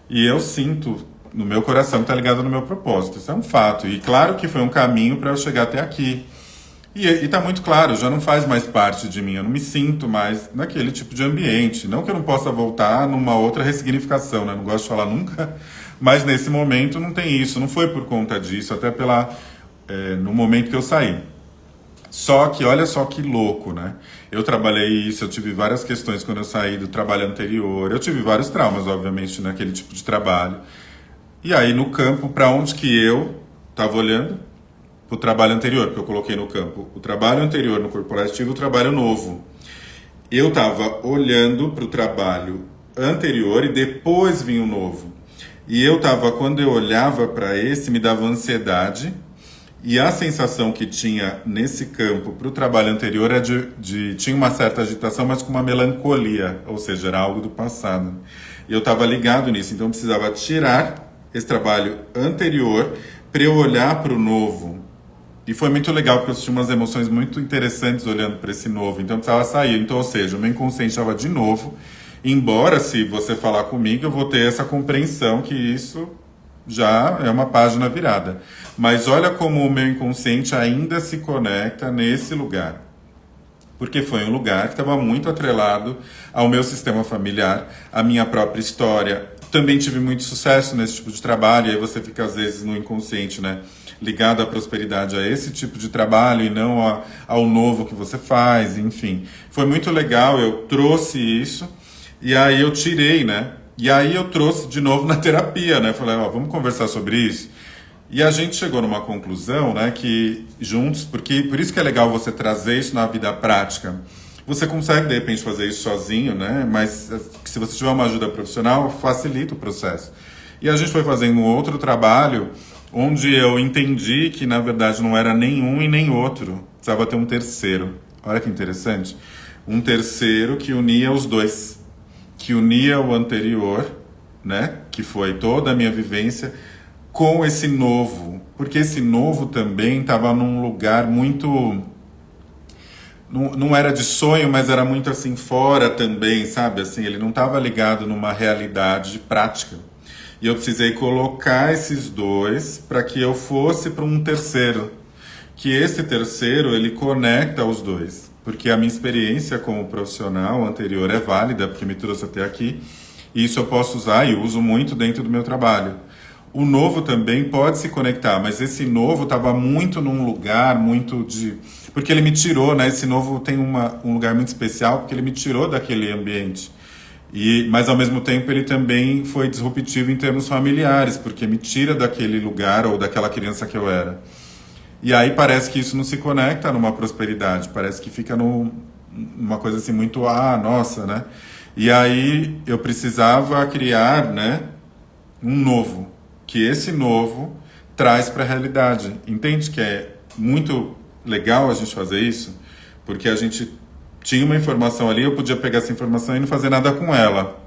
E eu sinto no meu coração que tá ligado no meu propósito, isso é um fato. E claro que foi um caminho para eu chegar até aqui. E tá muito claro, já não faz mais parte de mim, eu não me sinto mais naquele tipo de ambiente. Não que eu não possa voltar numa outra ressignificação, né? Não gosto de falar nunca, mas nesse momento não tem isso, não foi por conta disso, até no momento que eu saí. Só que, olha só que louco, né? Eu trabalhei isso, eu tive várias questões quando eu saí do trabalho anterior, eu tive vários traumas, obviamente, naquele tipo de trabalho. E aí, no campo, para onde que eu estava olhando? Para o trabalho anterior, que eu coloquei no campo. O trabalho anterior no corporativo e o trabalho novo. Eu estava olhando para o trabalho anterior e depois vinha o novo. E quando eu olhava para esse, me dava ansiedade. E a sensação que tinha nesse campo para o trabalho anterior é tinha uma certa agitação, mas com uma melancolia, ou seja, era algo do passado. E eu estava ligado nisso, então eu precisava tirar esse trabalho anterior para eu olhar para o novo. E foi muito legal, porque eu senti umas emoções muito interessantes olhando para esse novo. Então eu precisava sair. Então, ou seja, o meu inconsciente estava de novo. Embora, se você falar comigo, eu vou ter essa compreensão que isso já é uma página virada. Mas olha como o meu inconsciente ainda se conecta nesse lugar. Porque foi um lugar que estava muito atrelado ao meu sistema familiar, à minha própria história. Também tive muito sucesso nesse tipo de trabalho, e aí você fica às vezes no inconsciente, né? Ligado à prosperidade, a esse tipo de trabalho e não ao novo que você faz, enfim. Foi muito legal, eu trouxe isso e aí eu tirei, né? E aí eu trouxe de novo na terapia, né? Falei, vamos conversar sobre isso. E a gente chegou numa conclusão, né, que juntos, porque por isso que é legal você trazer isso na vida prática. Você consegue, de repente, fazer isso sozinho, né? Mas se você tiver uma ajuda profissional, facilita o processo. E a gente foi fazendo um outro trabalho onde eu entendi que, na verdade, não era nenhum e nem outro. Precisava ter um terceiro. Olha que interessante. Um terceiro que unia os dois. Que unia o anterior, né? Que foi toda a minha vivência, com esse novo. Porque esse novo também estava num lugar muito... Não era de sonho, mas era muito assim fora também, sabe? Assim, ele não estava ligado numa realidade prática. E eu precisei colocar esses dois para que eu fosse para um terceiro. Que esse terceiro, ele conecta os dois. Porque a minha experiência como profissional anterior é válida, porque me trouxe até aqui. E isso eu posso usar e uso muito dentro do meu trabalho. O novo também pode se conectar, mas esse novo estava muito num lugar muito de... Porque ele me tirou, né? Esse novo tem um lugar muito especial, porque ele me tirou daquele ambiente. Mas ao mesmo tempo ele também foi disruptivo em termos familiares, porque me tira daquele lugar ou daquela criança que eu era. E aí parece que isso não se conecta numa prosperidade, parece que fica numa coisa assim muito, nossa, né? E aí eu precisava criar, né, um novo, que esse novo traz para a realidade. Entende que é muito legal a gente fazer isso? Porque a gente tinha uma informação ali, eu podia pegar essa informação e não fazer nada com ela.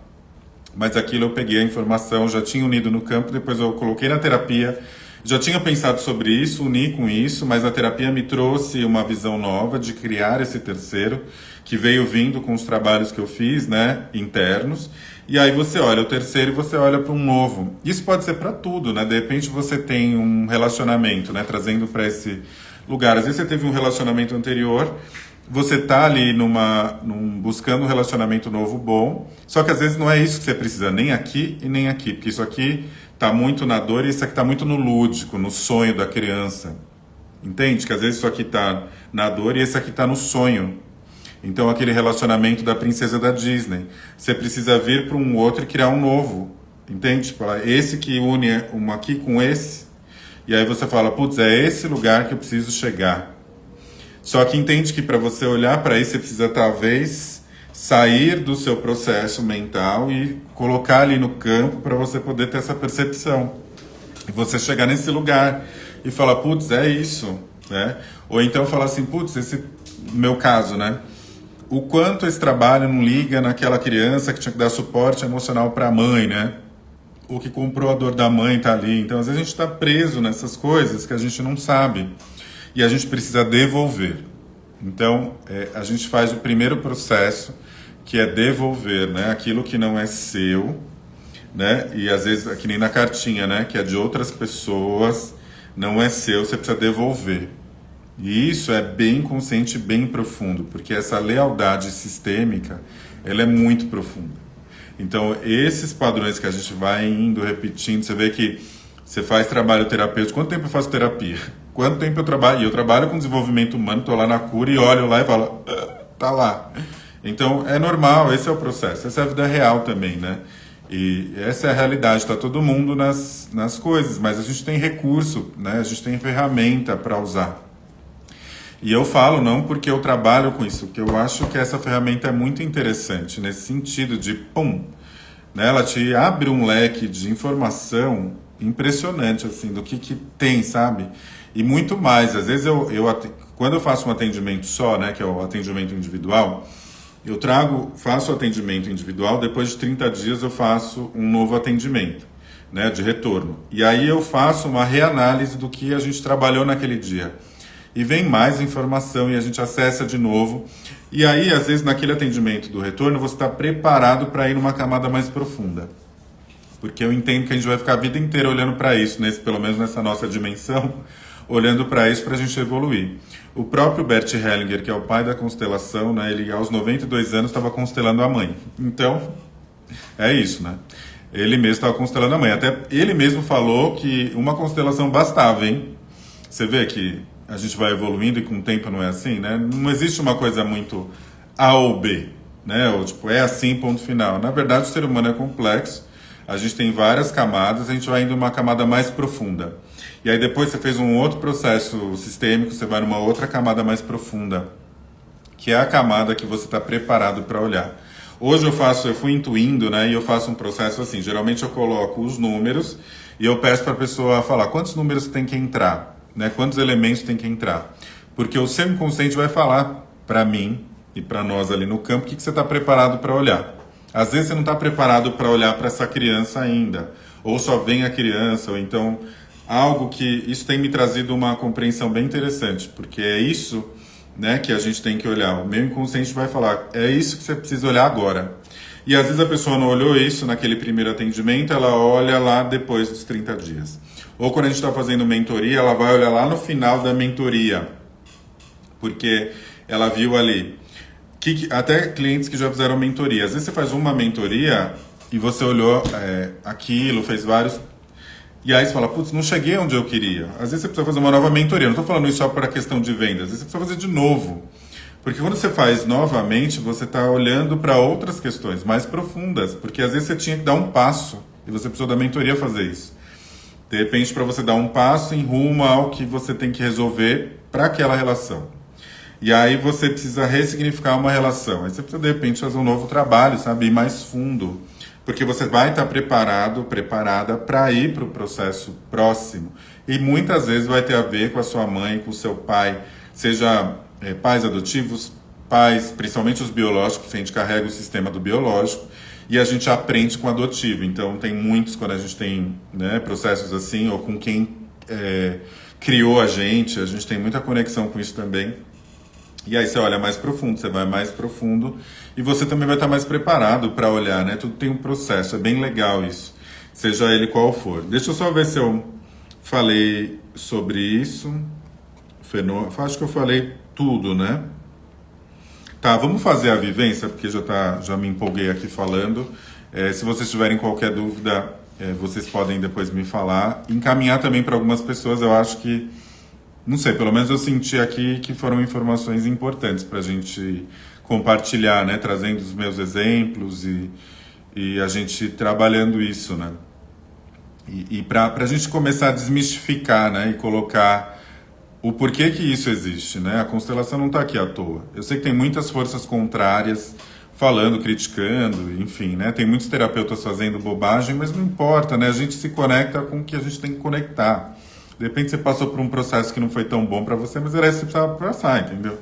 Mas aquilo eu peguei a informação, já tinha unido no campo, depois eu coloquei na terapia, já tinha pensado sobre isso, uni com isso, mas a terapia me trouxe uma visão nova de criar esse terceiro, que veio vindo com os trabalhos que eu fiz, né, internos. E aí você olha o terceiro e você olha para um novo. Isso pode ser para tudo, né? De repente você tem um relacionamento, né, trazendo para esse lugar. Às vezes você teve um relacionamento anterior, você tá ali buscando um relacionamento novo bom, só que às vezes não é isso que você precisa, nem aqui e nem aqui, porque isso aqui tá muito na dor e isso aqui tá muito no lúdico, no sonho da criança. Entende? Que às vezes isso aqui tá na dor e esse aqui tá no sonho. Então aquele relacionamento da princesa da Disney, você precisa vir para um outro e criar um novo. Entende? Tipo, esse que une um aqui com esse, e aí você fala, putz, é esse lugar que eu preciso chegar. Só que entende que para você olhar para isso, você precisa talvez sair do seu processo mental e colocar ali no campo para você poder ter essa percepção. E você chegar nesse lugar e falar, putz, é isso, né? Ou então falar assim, putz, esse meu caso, né? O quanto esse trabalho não liga naquela criança que tinha que dar suporte emocional para a mãe, né? Ou que comprou a dor da mãe, tá ali. Então, às vezes a gente está preso nessas coisas que a gente não sabe. E a gente precisa devolver. Então, a gente faz o primeiro processo, que é devolver, né? Aquilo que não é seu, né? E às vezes, que nem na cartinha, né? Que é de outras pessoas, não é seu, você precisa devolver. E isso é bem consciente, bem profundo, porque essa lealdade sistêmica, ela é muito profunda. Então, esses padrões que a gente vai indo, repetindo, você vê que você faz trabalho terapêutico. Quanto tempo eu faço terapia? Quanto tempo eu trabalho? E eu trabalho com desenvolvimento humano, estou lá na cura e olho lá e falo, tá lá. Então, é normal, esse é o processo. Essa é a vida real também, né? E essa é a realidade, está todo mundo nas coisas, mas a gente tem recurso, né? A gente tem ferramenta para usar. E eu falo não porque eu trabalho com isso, porque eu acho que essa ferramenta é muito interessante, nesse sentido de, né? Ela te abre um leque de informação impressionante, assim, do que tem, sabe? E muito mais. Às vezes, quando eu faço um atendimento só, né, que é o atendimento individual, eu faço o atendimento individual, depois de 30 dias eu faço um novo atendimento, né, de retorno. E aí eu faço uma reanálise do que a gente trabalhou naquele dia. E vem mais informação e a gente acessa de novo. E aí, às vezes, naquele atendimento do retorno, você está preparado para ir numa camada mais profunda. Porque eu entendo que a gente vai ficar a vida inteira olhando para isso, pelo menos nessa nossa dimensão, olhando para isso para a gente evoluir. O próprio Bert Hellinger, que é o pai da constelação, né, ele aos 92 anos estava constelando a mãe. Então, é isso, né? Ele mesmo estava constelando a mãe. Até ele mesmo falou que uma constelação bastava, hein? Você vê que a gente vai evoluindo e com o tempo não é assim, né? Não existe uma coisa muito A ou B, né? Ou tipo, é assim, ponto final. Na verdade, o ser humano é complexo. A gente tem várias camadas, a gente vai indo uma camada mais profunda. E aí depois você fez um outro processo sistêmico, você vai numa outra camada mais profunda, que é a camada que você está preparado para olhar. Hoje eu fui intuindo, né? E eu faço um processo assim, geralmente eu coloco os números e eu peço para a pessoa falar quantos números tem que entrar, né? Quantos elementos tem que entrar. Porque o seu inconsciente vai falar para mim e para nós ali no campo o que você está preparado para olhar. Às vezes você não está preparado para olhar para essa criança ainda, ou só vem a criança, ou então algo que... Isso tem me trazido uma compreensão bem interessante, porque é isso, né, que a gente tem que olhar. O meu inconsciente vai falar, é isso que você precisa olhar agora. E às vezes a pessoa não olhou isso naquele primeiro atendimento, ela olha lá depois dos 30 dias. Ou quando a gente está fazendo mentoria, ela vai olhar lá no final da mentoria, porque ela viu ali... até clientes que já fizeram mentoria. Às vezes você faz uma mentoria e você olhou aquilo, fez vários. E aí você fala, putz, não cheguei onde eu queria. Às vezes você precisa fazer uma nova mentoria. Não estou falando isso só para a questão de vendas. Às vezes você precisa fazer de novo. Porque quando você faz novamente, você está olhando para outras questões mais profundas. Porque às vezes você tinha que dar um passo e você precisou da mentoria fazer isso. De repente, para você dar um passo em rumo ao que você tem que resolver para aquela relação. E aí você precisa ressignificar uma relação. Aí você precisa, de repente, fazer um novo trabalho, sabe? Ir mais fundo. Porque você vai estar preparado, preparada para ir para o processo próximo. E muitas vezes vai ter a ver com a sua mãe, com o seu pai, seja pais adotivos, pais, principalmente os biológicos, a gente carrega o sistema do biológico, e a gente aprende com o adotivo. Então tem muitos, quando a gente tem processos assim, ou com quem criou a gente tem muita conexão com isso também. E aí você olha mais profundo, você vai mais profundo e você também vai estar mais preparado para olhar, né? Tudo tem um processo, é bem legal isso, seja ele qual for. Deixa eu só ver se eu falei sobre isso. Acho que eu falei tudo, né? Tá, vamos fazer a vivência, porque já me empolguei aqui falando. Se vocês tiverem qualquer dúvida, vocês podem depois me falar. Encaminhar também para algumas pessoas, eu acho que não sei, pelo menos eu senti aqui que foram informações importantes para a gente compartilhar, né? Trazendo os meus exemplos e a gente trabalhando isso, né? E para a gente começar a desmistificar, né? E colocar o porquê que isso existe, né? A constelação não está aqui à toa. Eu sei que tem muitas forças contrárias falando, criticando, enfim, né? Tem muitos terapeutas fazendo bobagem, mas não importa, né? A gente se conecta com o que a gente tem que conectar. De repente você passou por um processo que não foi tão bom para você, mas era isso que você precisava passar, entendeu?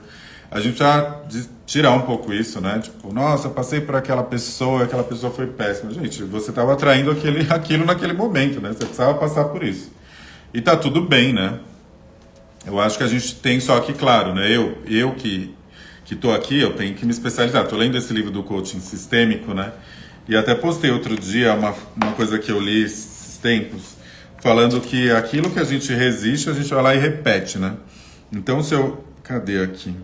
A gente já tirar um pouco isso, né? Tipo, nossa, passei por aquela pessoa foi péssima. Gente, você estava atraindo aquilo naquele momento, né? Você precisava passar por isso. E tá tudo bem, né? Eu acho que a gente tem só que, claro, né? Eu que tô aqui, eu tenho que me especializar. Tô lendo esse livro do coaching sistêmico, né? E até postei outro dia uma coisa que eu li esses tempos, falando que aquilo que a gente resiste, a gente vai lá e repete, né? Então, cadê aqui?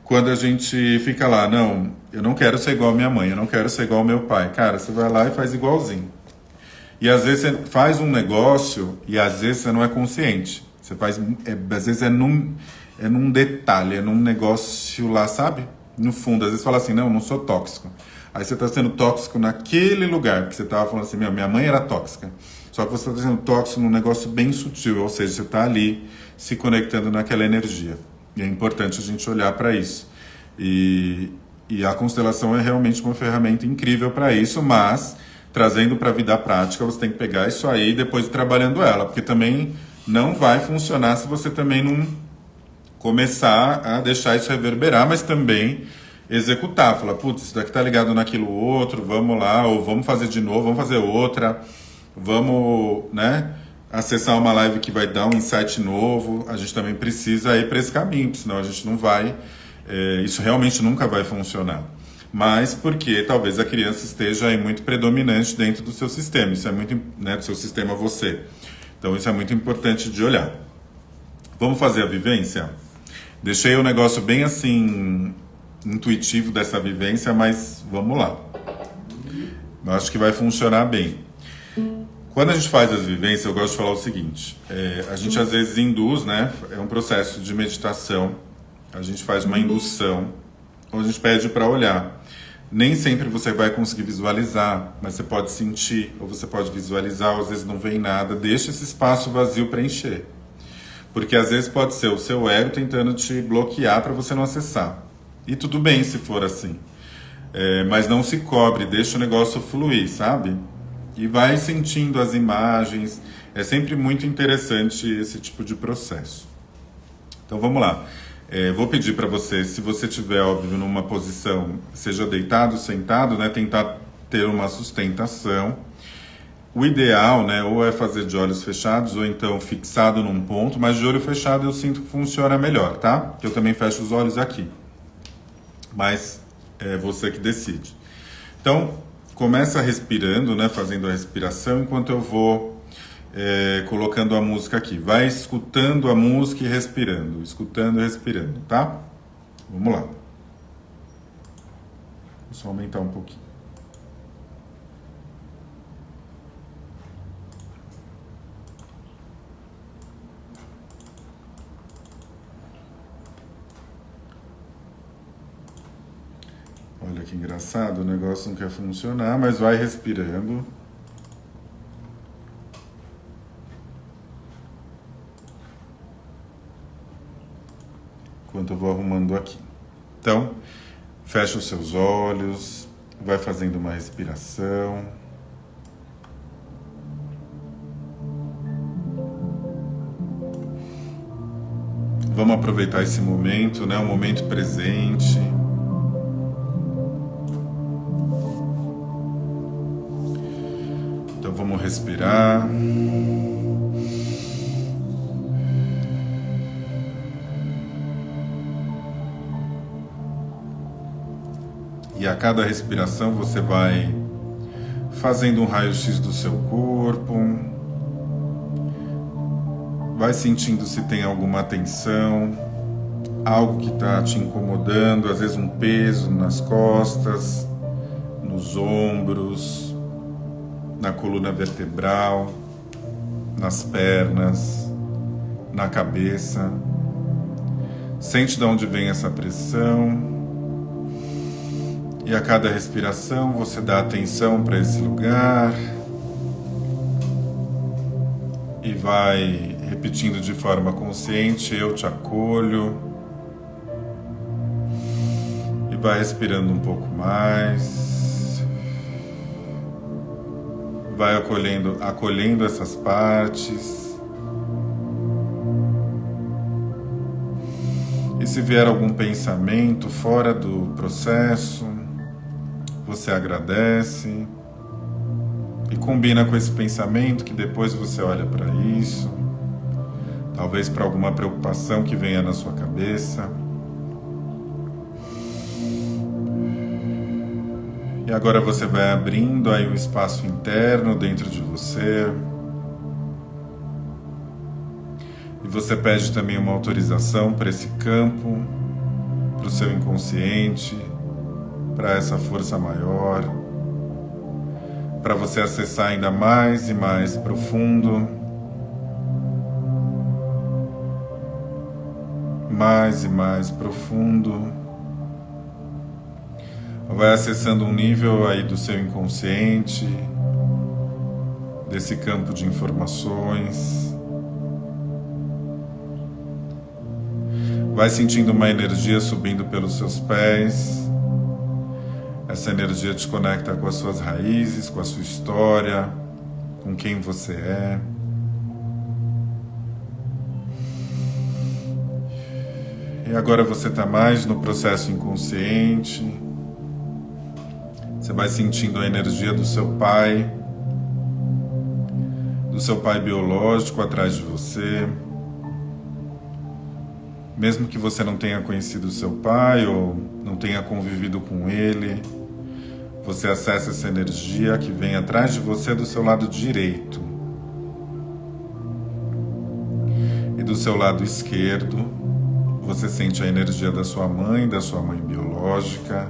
Quando a gente fica lá, não, eu não quero ser igual a minha mãe, eu não quero ser igual ao meu pai. Cara, você vai lá e faz igualzinho. E às vezes você faz um negócio e às vezes você não é consciente. Você faz, às vezes é num detalhe, é num negócio lá, sabe? No fundo, às vezes fala assim, não sou tóxico. Aí você está sendo tóxico naquele lugar, porque você estava falando assim, minha mãe era tóxica. Só que você está sendo tóxico num negócio bem sutil, ou seja, você está ali se conectando naquela energia. E é importante a gente olhar para isso. E a constelação é realmente uma ferramenta incrível para isso, mas trazendo para a vida prática, você tem que pegar isso aí e depois ir trabalhando ela, porque também não vai funcionar se você também não começar a deixar isso reverberar, mas também executar. Falar, putz, isso daqui tá ligado naquilo outro, vamos lá, ou vamos fazer de novo, vamos fazer outra. Vamos, né, acessar uma live que vai dar um insight novo. A gente também precisa ir para esse caminho, senão a gente não vai, isso realmente nunca vai funcionar. Mas porque talvez a criança esteja aí muito predominante dentro do seu sistema. Isso é muito, né, do seu sistema você. Então isso é muito importante de olhar. Vamos fazer a vivência? Deixei o negócio bem assim, intuitivo dessa vivência, mas vamos lá. Eu acho que vai funcionar bem. Quando a gente faz as vivências, eu gosto de falar o seguinte, a gente às vezes induz, né? É um processo de meditação, a gente faz uma indução, ou a gente pede para olhar. Nem sempre você vai conseguir visualizar, mas você pode sentir, ou você pode visualizar, ou às vezes não vem nada, deixa esse espaço vazio para encher. Porque às vezes pode ser o seu ego tentando te bloquear para você não acessar. E tudo bem se for assim. Mas não se cobre, deixa o negócio fluir, sabe? E vai sentindo as imagens. É sempre muito interessante esse tipo de processo. Então vamos lá. Vou pedir para você, se você estiver, óbvio, numa posição, seja deitado, sentado, né, tentar ter uma sustentação. O ideal, né, ou é fazer de olhos fechados, ou então fixado num ponto, mas de olho fechado eu sinto que funciona melhor, tá? Eu também fecho os olhos aqui. Mas é você que decide. Então, começa respirando, né, fazendo a respiração, enquanto eu vou colocando a música aqui. Vai escutando a música e respirando. Escutando e respirando, tá? Vamos lá. Vou só aumentar um pouquinho. Olha que engraçado, o negócio não quer funcionar, mas vai respirando. Enquanto eu vou arrumando aqui. Então, fecha os seus olhos, vai fazendo uma respiração. Vamos aproveitar esse momento, né? O momento presente. Então vamos respirar. E a cada respiração você vai fazendo um raio-x do seu corpo. Vai sentindo se tem alguma tensão, algo que está te incomodando, às vezes um peso nas costas, nos ombros, na coluna vertebral, nas pernas, na cabeça. Sente de onde vem essa pressão. E a cada respiração você dá atenção para esse lugar e vai repetindo de forma consciente: eu te acolho. E vai respirando um pouco mais. Vai acolhendo essas partes. E se vier algum pensamento fora do processo, você agradece e combina com esse pensamento que depois você olha para isso, talvez para alguma preocupação que venha na sua cabeça. E agora você vai abrindo aí o espaço interno dentro de você. E você pede também uma autorização para esse campo, para o seu inconsciente, para essa força maior, para você acessar ainda mais e mais profundo, mais e mais profundo. Vai acessando um nível aí do seu inconsciente, desse campo de informações. Vai sentindo uma energia subindo pelos seus pés. Essa energia te conecta com as suas raízes, com a sua história, com quem você é. E agora você está mais no processo inconsciente. Você vai sentindo a energia do seu pai biológico atrás de você. Mesmo que você não tenha conhecido o seu pai ou não tenha convivido com ele, você acessa essa energia que vem atrás de você do seu lado direito. E do seu lado esquerdo, você sente a energia da sua mãe biológica.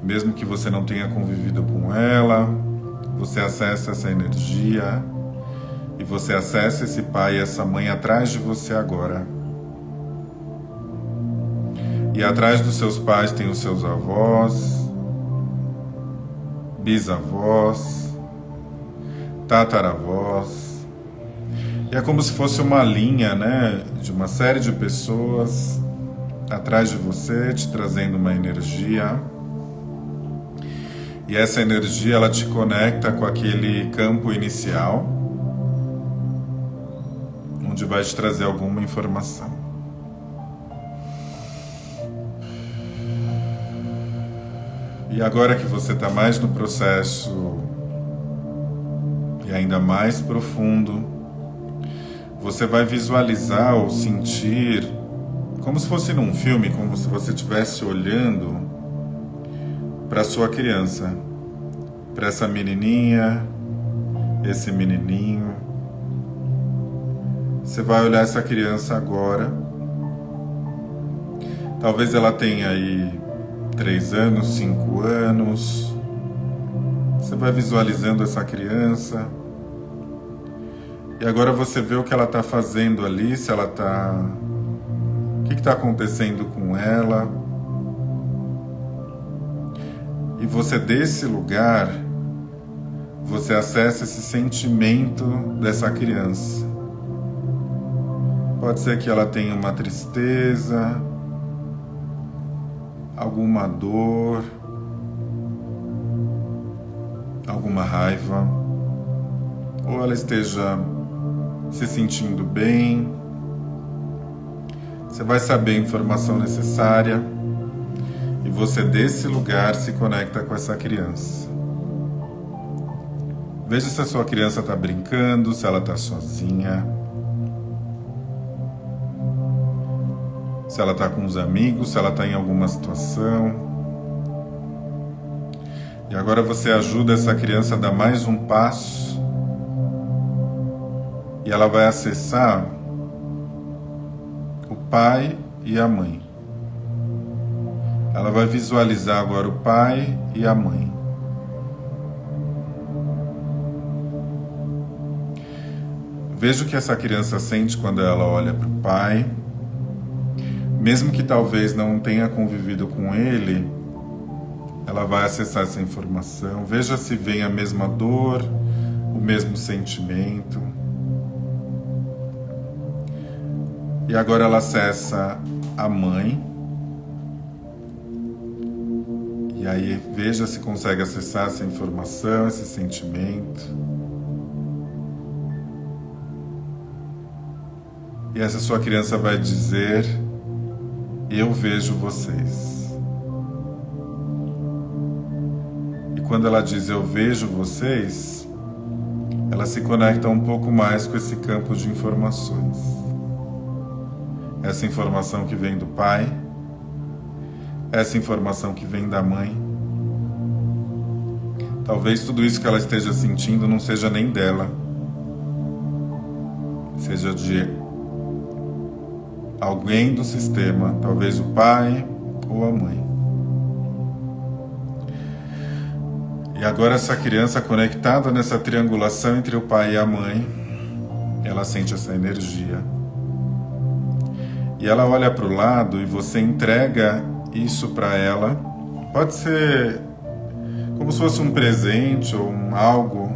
Mesmo que você não tenha convivido com ela, você acessa essa energia e você acessa esse pai e essa mãe atrás de você agora. E atrás dos seus pais tem os seus avós, bisavós, tataravós. E é como se fosse uma linha, né, de uma série de pessoas atrás de você, te trazendo uma energia. E essa energia, ela te conecta com aquele campo inicial, onde vai te trazer alguma informação. E agora que você está mais no processo e ainda mais profundo, você vai visualizar ou sentir, como se fosse num filme, como se você estivesse olhando para sua criança, para essa menininha, esse menininho. Você vai olhar essa criança agora. Talvez ela tenha aí 3 anos, 5 anos. Você vai visualizando essa criança. E agora você vê o que ela está fazendo ali, se ela está... O que está acontecendo com ela? E você, desse lugar, você acessa esse sentimento dessa criança. Pode ser que ela tenha uma tristeza, alguma dor, alguma raiva, ou ela esteja se sentindo bem. Você vai saber a informação necessária e você, desse lugar, se conecta com essa criança. Veja se a sua criança está brincando, se ela está sozinha, se ela está com os amigos, se ela está em alguma situação. E agora você ajuda essa criança a dar mais um passo e ela vai acessar o pai e a mãe. Ela vai visualizar agora o pai e a mãe. Veja o que essa criança sente quando ela olha para o pai. Mesmo que talvez não tenha convivido com ele, ela vai acessar essa informação. Veja se vem a mesma dor, o mesmo sentimento. E agora ela acessa a mãe. E aí veja se consegue acessar essa informação, esse sentimento. E essa sua criança vai dizer: eu vejo vocês. E quando ela diz eu vejo vocês, ela se conecta um pouco mais com esse campo de informações. Essa informação que vem do pai, essa informação que vem da mãe. Talvez tudo isso que ela esteja sentindo não seja nem dela, seja de alguém do sistema, talvez o pai ou a mãe. E agora essa criança conectada nessa triangulação entre o pai e a mãe, ela sente essa energia. E ela olha para o lado e você entrega isso para ela. Pode ser como se fosse um presente ou algo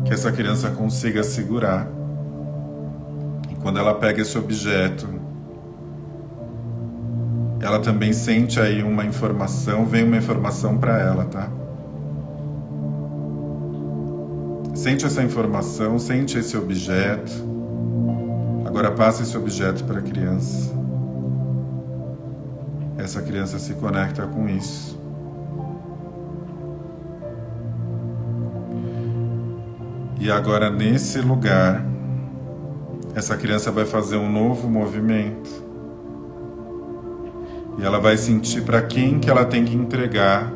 que essa criança consiga segurar. Quando ela pega esse objeto, ela também sente aí uma informação, vem uma informação para ela, tá? Sente essa informação, sente esse objeto. Agora passa esse objeto para a criança. Essa criança se conecta com isso. E agora, nesse lugar, essa criança vai fazer um novo movimento. E ela vai sentir para quem que ela tem que entregar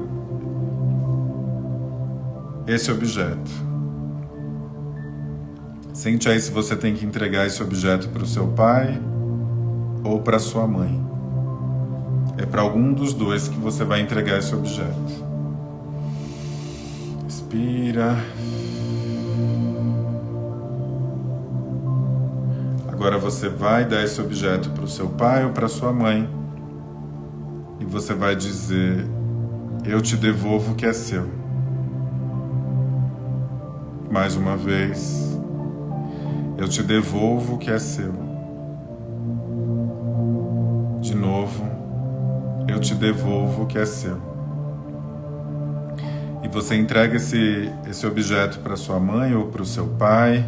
esse objeto. Sente aí se você tem que entregar esse objeto para o seu pai ou para sua mãe. É para algum dos dois que você vai entregar esse objeto. Respira. Agora você vai dar esse objeto para o seu pai ou para sua mãe. E você vai dizer: eu te devolvo o que é seu. Mais uma vez. Eu te devolvo o que é seu. De novo. Eu te devolvo o que é seu. E você entrega esse objeto para sua mãe ou para o seu pai.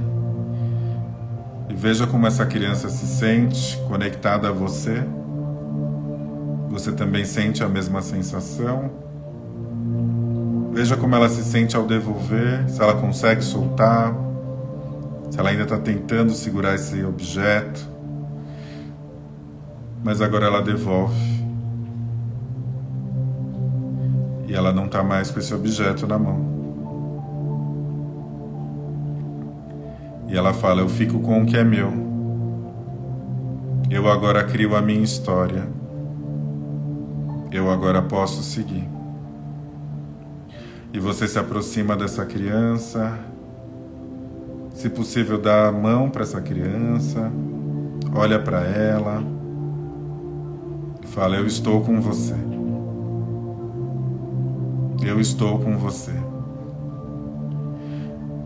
E veja como essa criança se sente conectada a você. Você também sente a mesma sensação. Veja como ela se sente ao devolver, se ela consegue soltar, se ela ainda está tentando segurar esse objeto. Mas agora ela devolve. E ela não está mais com esse objeto na mão. E ela fala: eu fico com o que é meu. Eu agora crio a minha história. Eu agora posso seguir. E você se aproxima dessa criança. Se possível, dá a mão para essa criança. Olha para ela. E fala: eu estou com você. Eu estou com você.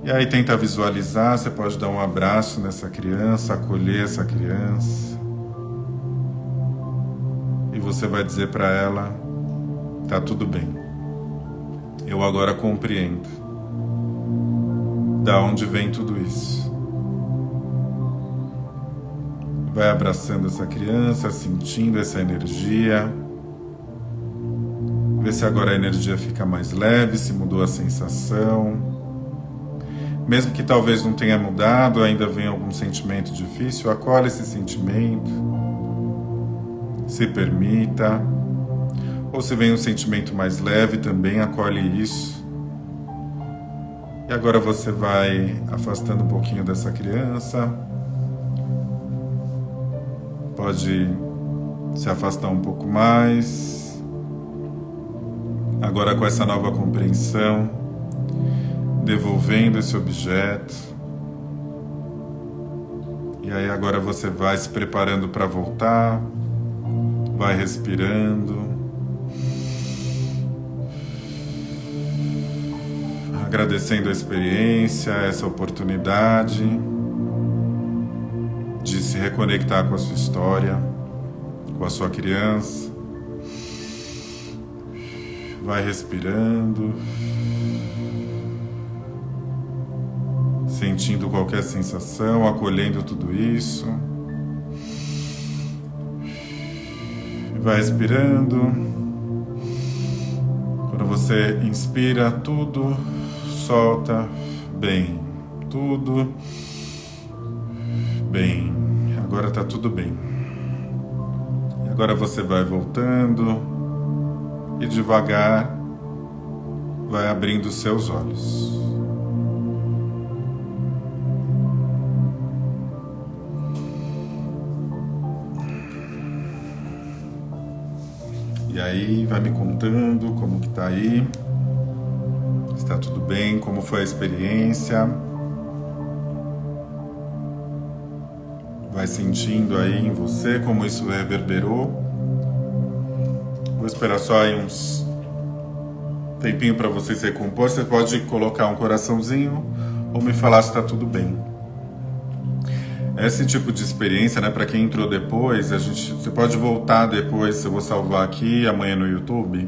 E aí tenta visualizar, você pode dar um abraço nessa criança, acolher essa criança. E você vai dizer para ela, tá tudo bem. Eu agora compreendo da onde vem tudo isso. Vai abraçando essa criança, sentindo essa energia. Vê se agora a energia fica mais leve, se mudou a sensação. Mesmo que talvez não tenha mudado, ainda venha algum sentimento difícil, acolhe esse sentimento. Se permita. Ou se vem um sentimento mais leve, também acolhe isso. E agora você vai afastando um pouquinho dessa criança. Pode se afastar um pouco mais. Agora com essa nova compreensão, devolvendo esse objeto. E aí agora você vai se preparando para voltar. Vai respirando. Agradecendo a experiência, essa oportunidade de se reconectar com a sua história, com a sua criança. Vai respirando, sentindo qualquer sensação, acolhendo tudo isso. Vai respirando. Quando você inspira, tudo solta bem. Tudo bem. Agora tá tudo bem. E agora você vai voltando e devagar vai abrindo seus olhos. E aí, vai me contando como que tá aí. Está tudo bem? Como foi a experiência? Vai sentindo aí em você como isso reverberou. Vou esperar só aí uns tempinho para você se recompor. Você pode colocar um coraçãozinho ou me falar se está tudo bem. Esse tipo de experiência, né, para quem entrou depois, você pode voltar depois, eu vou salvar aqui amanhã no YouTube.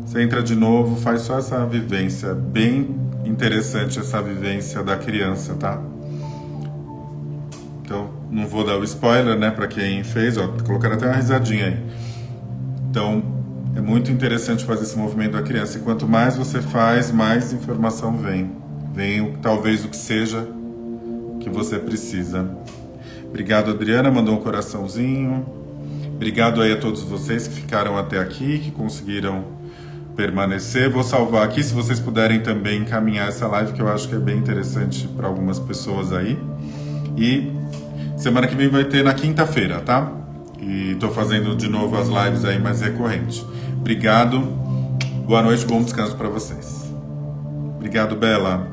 Você entra de novo, faz só essa vivência, bem interessante essa vivência da criança, tá? Então, não vou dar o spoiler, né, para quem fez, ó, colocaram até uma risadinha aí. Então, é muito interessante fazer esse movimento da criança, e quanto mais você faz, mais informação vem. Vem talvez o que seja que você precisa. Obrigado, Adriana, mandou um coraçãozinho. Obrigado aí a todos vocês que ficaram até aqui, que conseguiram permanecer. Vou salvar aqui, se vocês puderem também encaminhar essa live, que eu acho que é bem interessante para algumas pessoas aí. E semana que vem vai ter na quinta-feira, tá? E tô fazendo de novo as lives aí mais recorrentes. Obrigado, boa noite, bom descanso para vocês. Obrigado, Bela.